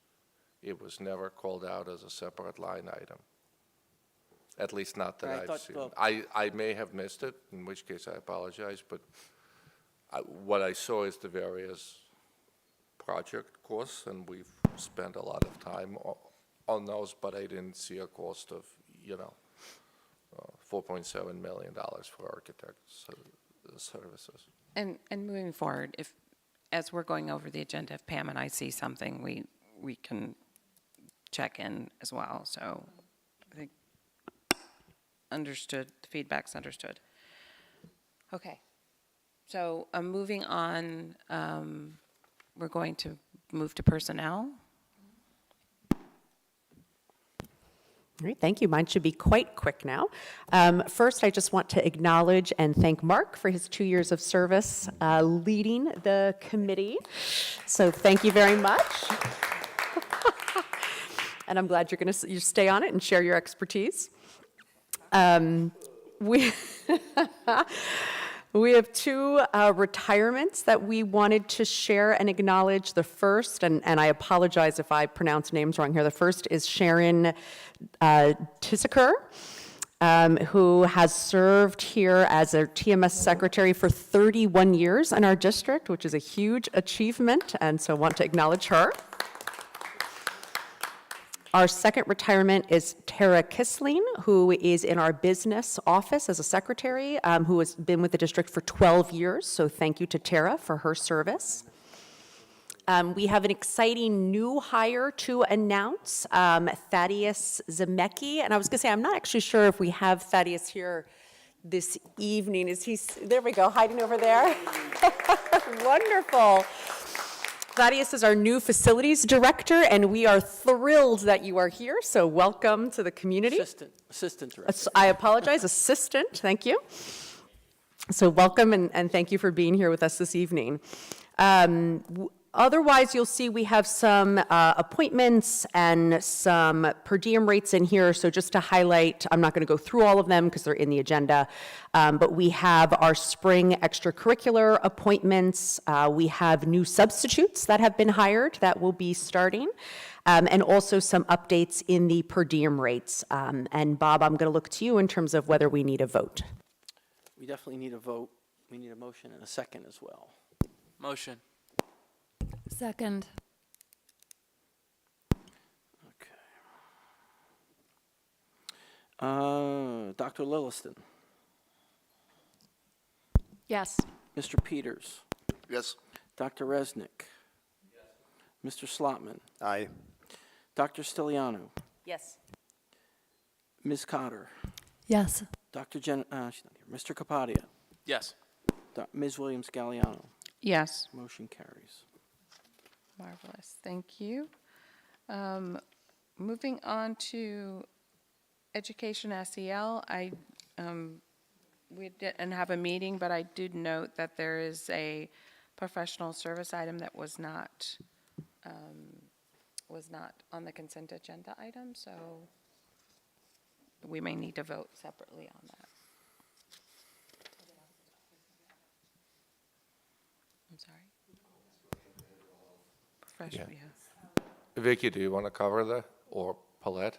It was never called out as a separate line item. At least not that I I've thought seen. the- I may have missed it, in which case I apologize, but what I saw is the various project costs, and we've spent a lot of time on those, but I didn't see a cost of, $4.7 million for architects services. And moving forward, as we're going over the agenda, if Pam and I see something, we can check in as well. So I think understood, the feedback's understood. Okay. So moving on, we're going to move to personnel. All right, thank you. Mine should be quite quick now. First, I just want to acknowledge and thank Mark for his 2 years of service leading the committee. So thank you very much. And I'm glad you're going to stay on it and share your expertise. We have 2 retirements that we wanted to share and acknowledge. The first, and I apologize if I pronounce names wrong here, the first is Sharon Tisaker, who has served here as a TMS secretary for 31 years in our district, which is a huge achievement, and so want to acknowledge her. Our second retirement is Tara Kisling, who is in our business office as a secretary, who has been with the district for 12 years. So thank you to Tara for her service. We have an exciting new hire to announce, Thaddeus Zemecki. And I was going to say, I'm not actually sure if we have Thaddeus here this evening. Is he, there we go, hiding over there. Wonderful. Thaddeus is our new facilities director, and we are thrilled that you are here, so welcome to the community. Assistant director. I apologize, assistant, thank you. So welcome, and thank you for being here with us this evening. Otherwise, you'll see we have some appointments and some per diem rates in here. So just to highlight, I'm not going to go through all of them because they're in the agenda, but we have our spring extracurricular appointments. We have new substitutes that have been hired that will be starting, and also some updates in the per diem rates. And Bob, I'm going to look to you in terms of whether we need a vote. We definitely need a vote. We need a motion and a second as well. Motion. Second. Dr. Lilliston, Yes. Mr. Peters, Yes. Dr. Resnick, Mr. Slotman, Aye. Dr. Stiliano, Yes. Ms. Cotter, Yes. Dr. She's not here. Mr. Capadia, Yes. Ms. Williams-Galliano. Yes. Motion carries. Marvelous, thank you. Moving on to Education SEL, we didn't have a meeting, but I did note that there is a professional service item that was not on the consent agenda item, so we may need to vote separately on that. I'm sorry. Professional, yeah. Vicky, do you want to cover that, or Paulette?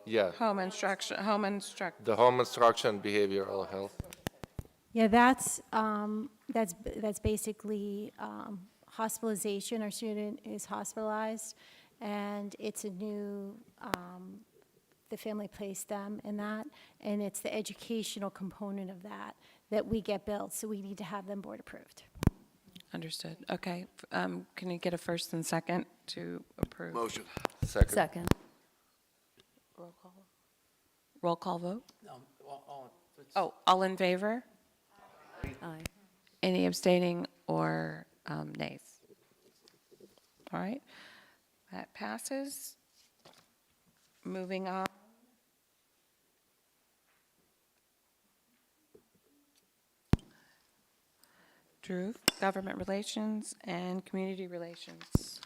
Yeah, Home instruction, the home instruction, behavioral health. Yeah, that's basically hospitalization. Our student is hospitalized, and it's a new, the family placed them in that, and it's the educational component of that we get billed, so we need to have them board approved. Understood. Okay. Can you get a first and second to approve? Motion. Second. Roll call. Roll call vote? No, Oh, all in favor? Aye. Any abstaining or nays? All right. That passes. Moving on. Drew, Government Relations and Community Relations.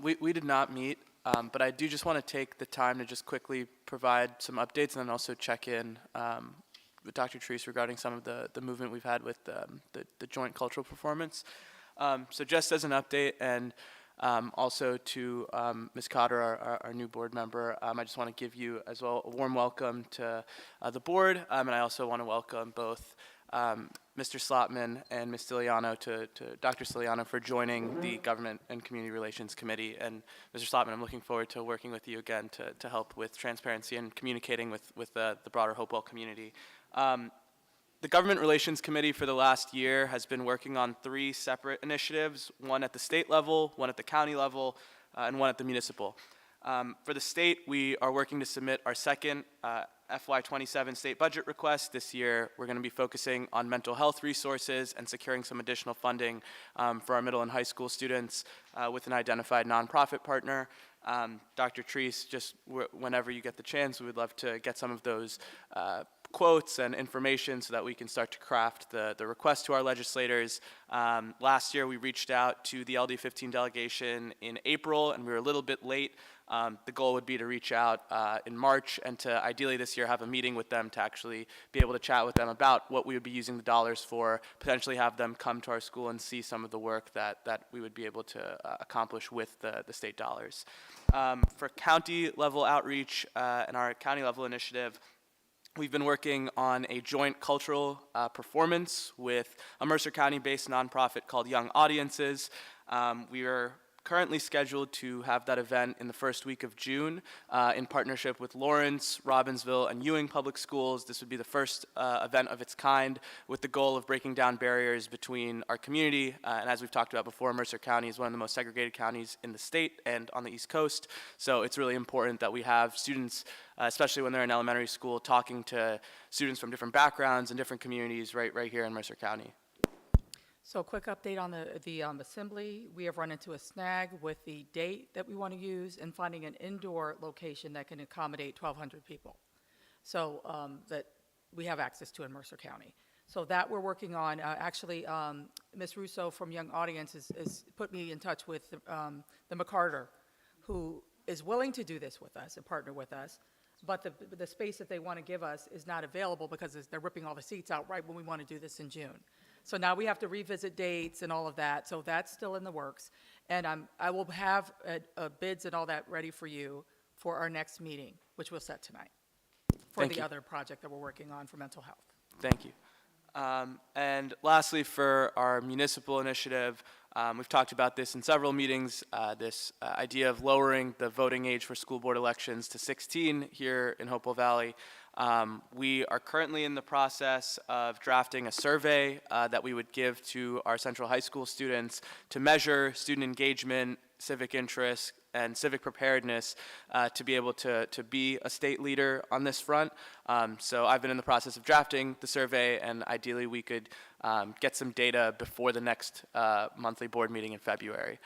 We did not meet, but I do just want to take the time to just quickly provide some updates and then also check in with Dr. Treese regarding some of the movement we've had with the joint cultural performance. So just as an update, and also to Ms. Cotter, our new board member, I just want to give you as well a warm welcome to the board, and I also want to welcome both Mr. Slotman and Ms. Stiliano to Dr. Stiliano for joining the Government and Community Relations Committee. And Mr. Slotman, I'm looking forward to working with you again to help with transparency and communicating with the broader Hopewell community. The Government Relations Committee for the last year has been working on 3 separate initiatives, one at the state level, one at the county level, and one at the municipal. For the state, we are working to submit our second FY27 state budget request. This year, we're going to be focusing on mental health resources and securing some additional funding for our middle and high school students with an identified nonprofit partner. Dr. Treese, just whenever you get the chance, we would love to get some of those quotes and information so that we can start to craft the request to our legislators. Last year, we reached out to the LD15 delegation in April, and we were a little bit late. The goal would be to reach out in March and to ideally this year have a meeting with them to actually be able to chat with them about what we would be using the dollars for, potentially have them come to our school and see some of the work that we would be able to accomplish with the state dollars. For county level outreach and our county level initiative, we've been working on a joint cultural performance with a Mercer County-based nonprofit called Young Audiences. We are currently scheduled to have that event in the first week of June in partnership with Lawrence, Robbinsville, and Ewing Public Schools. This would be the first event of its kind with the goal of breaking down barriers between our community. And as we've talked about before, Mercer County is one of the most segregated counties in the state and on the East Coast. So it's really important that we have students, especially when they're in elementary school, talking to students from different backgrounds and different communities right here in Mercer County. So a quick update on the assembly. We have run into a snag with the date that we want to use and finding an indoor location that can accommodate 1,200 people. So that we have access to in Mercer County. So that we're working on. Actually, Ms. Russo from Young Audience has put me in touch with the McCarter, who is willing to do this with us and partner with us, but the space that they want to give us is not available because they're ripping all the seats out right when we want to do this in June. So now we have to revisit dates and all of that, so that's still in the works. And I will have bids and all that ready for you for our next meeting, which we'll set tonight, for Thank the you. other project that we're working on for mental health. Thank you. And lastly, for our municipal initiative, we've talked about this in several meetings, this idea of lowering the voting age for school board elections to 16 here in Hopewell Valley. We are currently in the process of drafting a survey that we would give to our Central High School students to measure student engagement, civic interest, and civic preparedness to be able to be a state leader on this front. So I've been in the process of drafting the survey, and ideally we could get some data before the next monthly board meeting in February.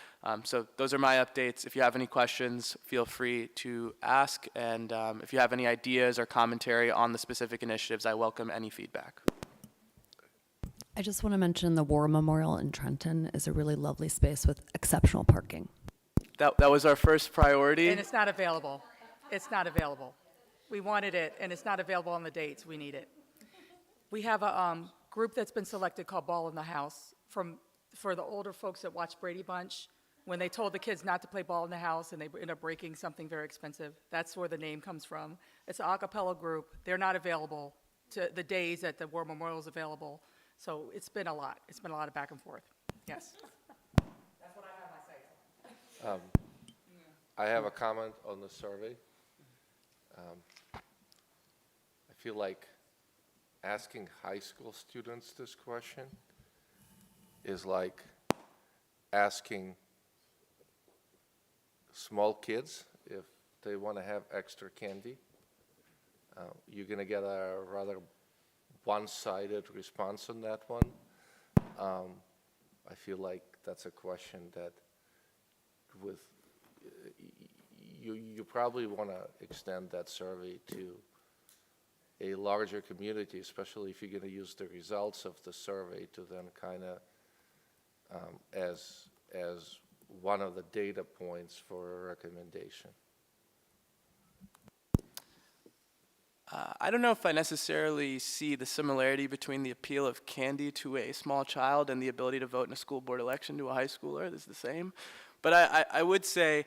So those are my updates. If you have any questions, feel free to ask, and if you have any ideas or commentary on the specific initiatives, I welcome any feedback. I just want to mention the War Memorial in Trenton is a really lovely space with exceptional parking. That was our first priority. And it's not available. It's not available. We wanted it, and it's not available on the dates. We need it. We have a group that's been selected called Ball in the House for the older folks that watch Brady Bunch. When they told the kids not to play ball in the house and they end up breaking something very expensive, that's where the name comes from. It's an a cappella group. They're not available to the days that the War Memorial is available. So it's been a lot. It's been a lot of back and forth. Yes. That's what I have my say. I have a comment on the survey. I feel like asking high school students this question is like asking small kids if they want to have extra candy. You're going to get a rather one-sided response on that one. I feel like that's a question that you probably want to extend that survey to a larger community, especially if you're going to use the results of the survey to then kind of as one of the data points for a recommendation. I don't know if I necessarily see the similarity between the appeal of candy to a small child and the ability to vote in a school board election to a high schooler. This is the same. But I would say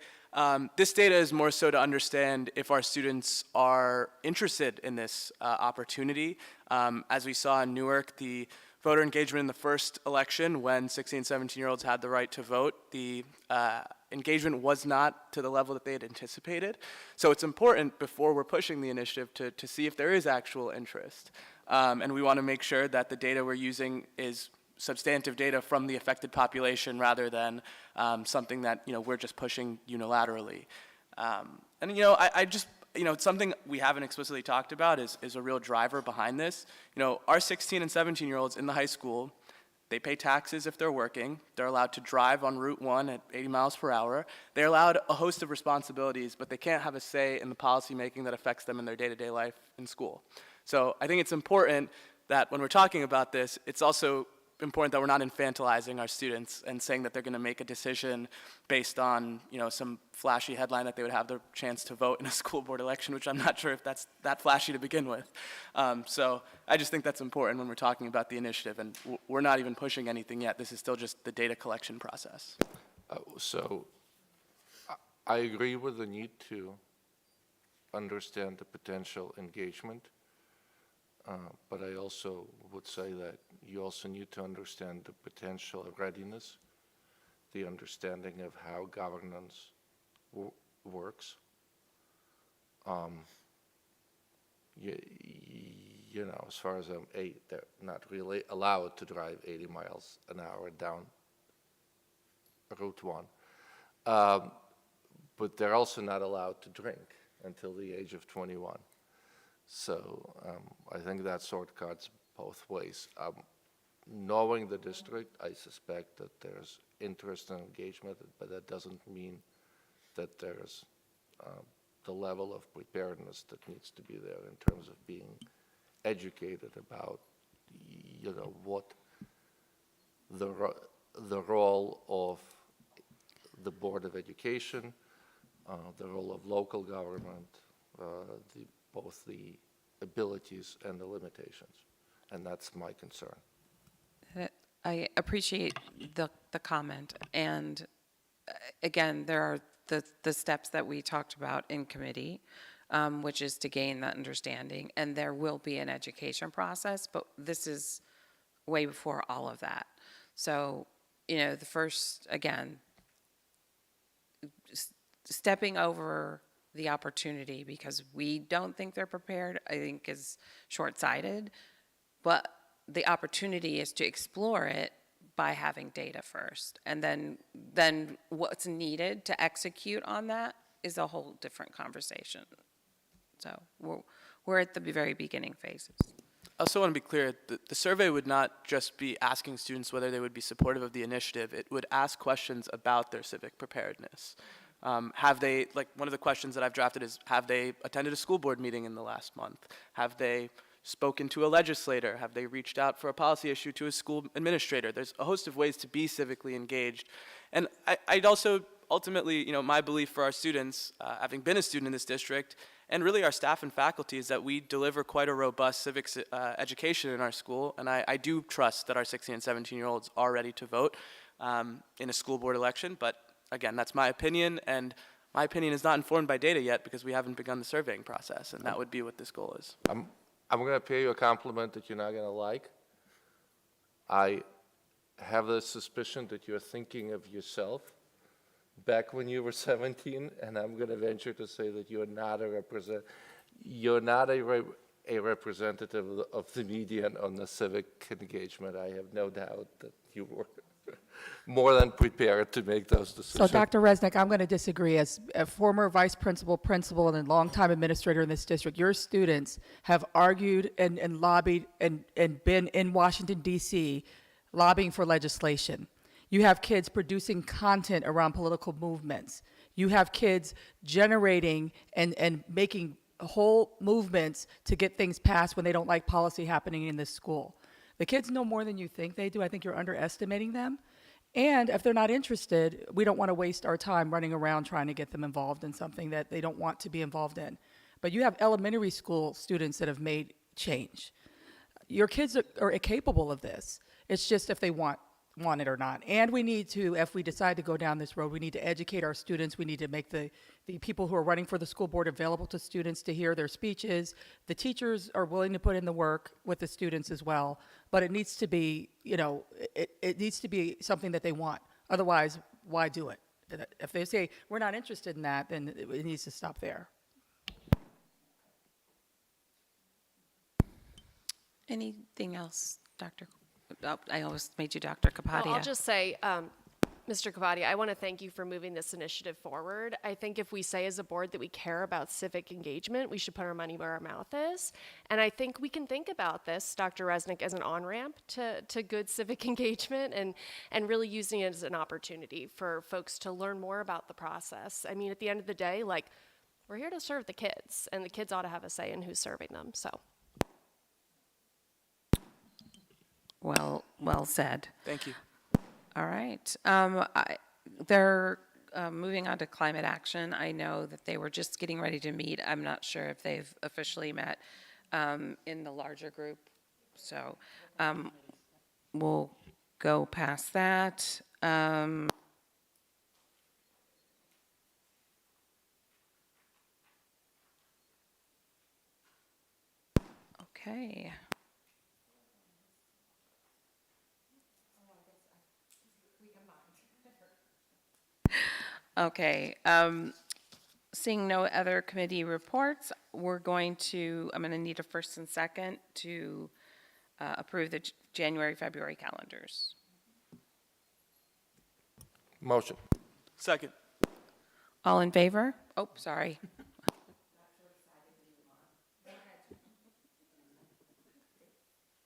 this data is more so to understand if our students are interested in this opportunity. As we saw in Newark, the voter engagement in the first election when 16, 17-year-olds had the right to vote, the engagement was not to the level that they had anticipated. So it's important before we're pushing the initiative to see if there is actual interest. And we want to make sure that the data we're using is substantive data from the affected population rather than something that we're just pushing unilaterally. And I just something we haven't explicitly talked about is a real driver behind this. Our 16 and 17-year-olds in the high school, they pay taxes if they're working. They're allowed to drive on Route 1 at 80 miles per hour. They're allowed a host of responsibilities, but they can't have a say in the policy making that affects them in their day-to-day life in school. So I think it's important that when we're talking about this, it's also important that we're not infantilizing our students and saying that they're going to make a decision based on some flashy headline that they would have the chance to vote in a school board election, which I'm not sure if that's that flashy to begin with. So I just think that's important when we're talking about the initiative, and we're not even pushing anything yet. This is still just the data collection process. So I agree with the need to understand the potential engagement. But I also would say that you also need to understand the potential readiness, the understanding of how governance works. As far as they're not really allowed to drive 80 miles an hour down Route 1. But they're also not allowed to drink until the age of 21. So I think that sort cuts both ways. Knowing the district, I suspect that there's interest and engagement, but that doesn't mean that there's the level of preparedness that needs to be there in terms of being educated about what the role of the Board of Education, the role of local government, both the abilities and the limitations. And that's my concern. I appreciate the comment, and again, there are the steps that we talked about in committee, which is to gain that understanding, and there will be an education process, but this is way before all of that. So, the first, again, stepping over the opportunity because we don't think they're prepared, I think is short-sighted, but the opportunity is to explore it by having data first. And then what's needed to execute on that is a whole different conversation. So we're at the very beginning phases. I also want to be clear, the survey would not just be asking students whether they would be supportive of the initiative. It would ask questions about their civic preparedness. Have they, like one of the questions that I've drafted is, have they attended a school board meeting in the last month? Have they spoken to a legislator? Have they reached out for a policy issue to a school administrator? There's a host of ways to be civically engaged. And I'd also, ultimately, my belief for our students, having been a student in this district, and really our staff and faculty, is that we deliver quite a robust civics education in our school. And I do trust that our 16 and 17-year-olds are ready to vote in a school board election. But again, that's my opinion, and my opinion is not informed by data yet because we haven't begun the surveying process, and that would be what this goal is. I'm going to pay you a compliment that you're not going to like. I have the suspicion that you're thinking of yourself back when you were 17, and I'm going to venture to say that you're not a representative of the media on the civic engagement. I have no doubt that you were more than prepared to make those decisions. So, Dr. Resnick, I'm going to disagree. As a former vice principal, and a longtime administrator in this district, your students have argued and lobbied and been in Washington, D.C., lobbying for legislation. You have kids producing content around political movements. You have kids generating and making whole movements to get things passed when they don't like policy happening in this school. The kids know more than you think they do. I think you're underestimating them. And if they're not interested, we don't want to waste our time running around trying to get them involved in something that they don't want to be involved in. But you have elementary school students that have made change. Your kids are capable of this. It's just if they want it or not. And we need to, if we decide to go down this road, we need to educate our students. We need to make the people who are running for the school board available to students to hear their speeches. The teachers are willing to put in the work with the students as well. But it needs to be, it needs to be something that they want. Otherwise, why do it? If they say, we're not interested in that, then it needs to stop there. Anything else, Dr.? Oh, I almost made you Dr. Kapadia. Well, I'll just say, Mr. Kapadia, I want to thank you for moving this initiative forward. I think if we say as a board that we care about civic engagement, we should put our money where our mouth is. And I think we can think about this, Dr. Resnick, as an on-ramp to good civic engagement and really using it as an opportunity for folks to learn more about the process. I mean, at the end of the day, we're here to serve the kids, and the kids ought to have a say in who's serving them, so. Well said. Thank you. All right. They're moving on to climate action. I know that they were just getting ready to meet. I'm not sure if they've officially met in the larger group. So we'll go past that. Okay. Okay, seeing no other committee reports, I'm going to need a first and second to approve the January, February calendars. Motion. Second. All in favor? Oh, sorry.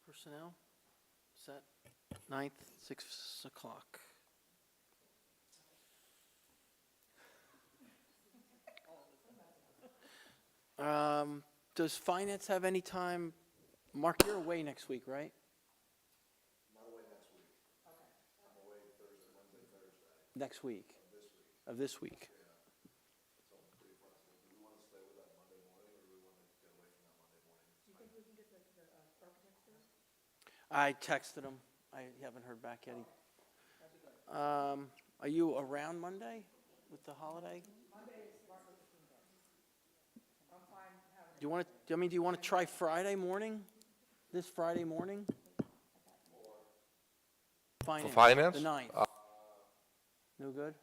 Personnel, set 9th, 6 o'clock. Does finance have any time? Mark, you're away next week, right? next week. Of this week. I texted him. I haven't heard back yet. Are you around Monday with the holiday? Do you want to? Do you want to try Friday morning? This Friday morning? Finance. finance? The 9th. No good.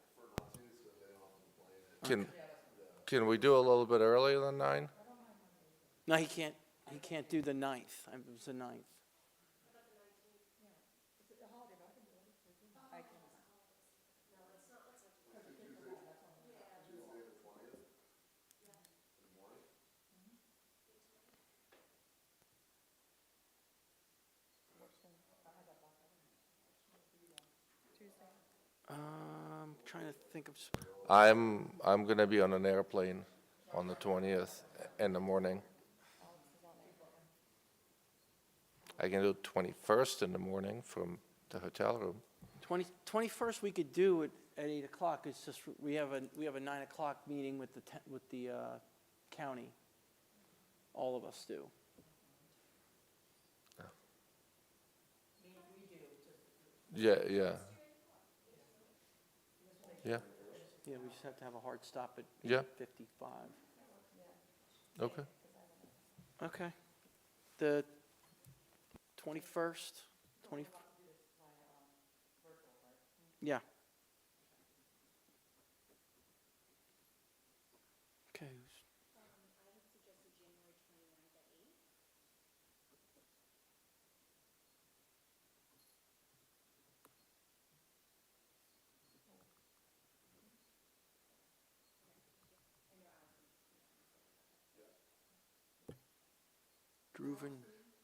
Can we do a little bit earlier than 9? No, he can't. He can't do the 9th. It was the 9th. Trying to think of. I'm gonna be on an airplane on the 20th in the morning. I can do 21st in the morning from the hotel room. 21st we could do it at 8 o'clock. It's just we have a 9 o'clock meeting with the county. All of us do. Yeah. Yeah, we just have to have a hard stop at Yeah. 8:55. Okay. Okay. The 21st, 20. Yeah. Okay.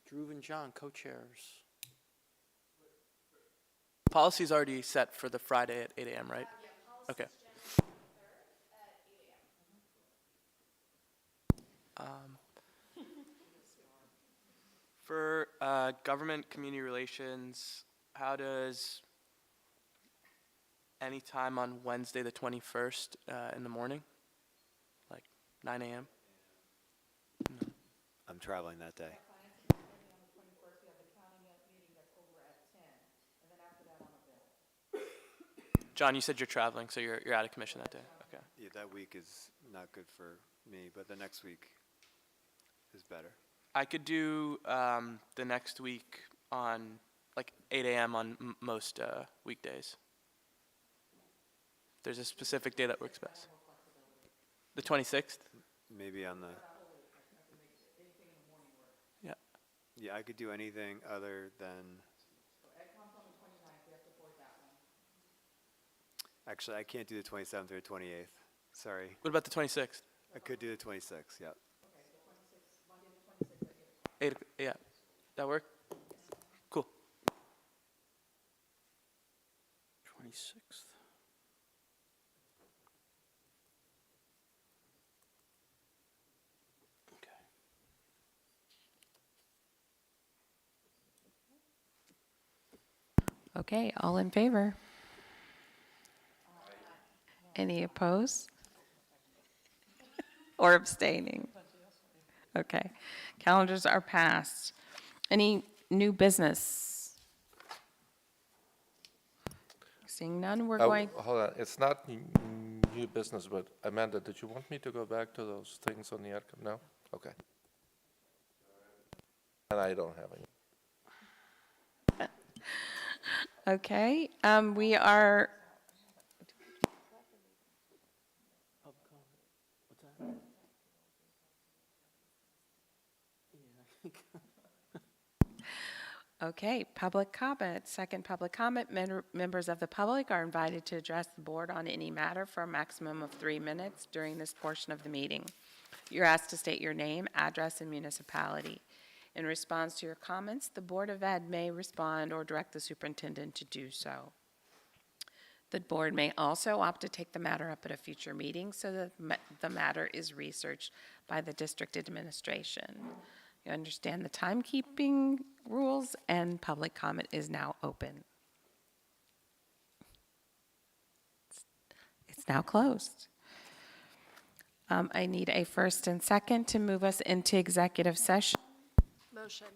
Drew and John, co-chairs. Policy's already set for the Friday at 8 a.m., right? Okay. For government community relations, how does any time on Wednesday the 21st in the morning, like 9 a.m.? I'm traveling that day. John, you said you're traveling, so you're out of commission that day. Okay. Yeah, that week is not good for me, but the next week is better. I could do the next week on like 8 a.m. on most weekdays. There's a specific day that works best. The 26th? Maybe on the. Yeah. Yeah, I could do anything other than. Actually, I can't do the 27th or 28th. Sorry. What about the 26th? I could do the 26th, yeah. 8, yeah. That work? Cool. 26th. Okay, all in favor? Any opposed? Or abstaining? Okay, calendars are passed. Any new business? Seeing none, we're going, Hold on, it's not new business, but Amanda, did you want me to go back to those things on the outcome? No? Okay. And I don't have any. okay, we are, okay, public comment. Second public comment, members of the public are invited to address the board on any matter for a maximum of 3 minutes during this portion of the meeting. You're asked to state your name, address, and municipality. In response to your comments, the Board of Ed may respond or direct the superintendent to do so. The board may also opt to take the matter up at a future meeting so that the matter is researched by the district administration. You understand the timekeeping rules, and public comment is now open. is now closed. I need a first and second to move us into executive session. Motion.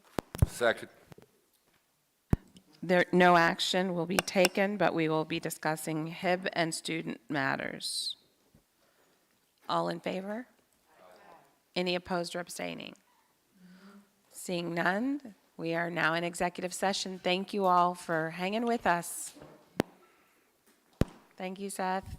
Second. No action will be taken, but we will be discussing HIB and student matters. All in favor? Any opposed or abstaining? Seeing none, we are now in executive session. Thank you all for hanging with us. Thank you, Seth.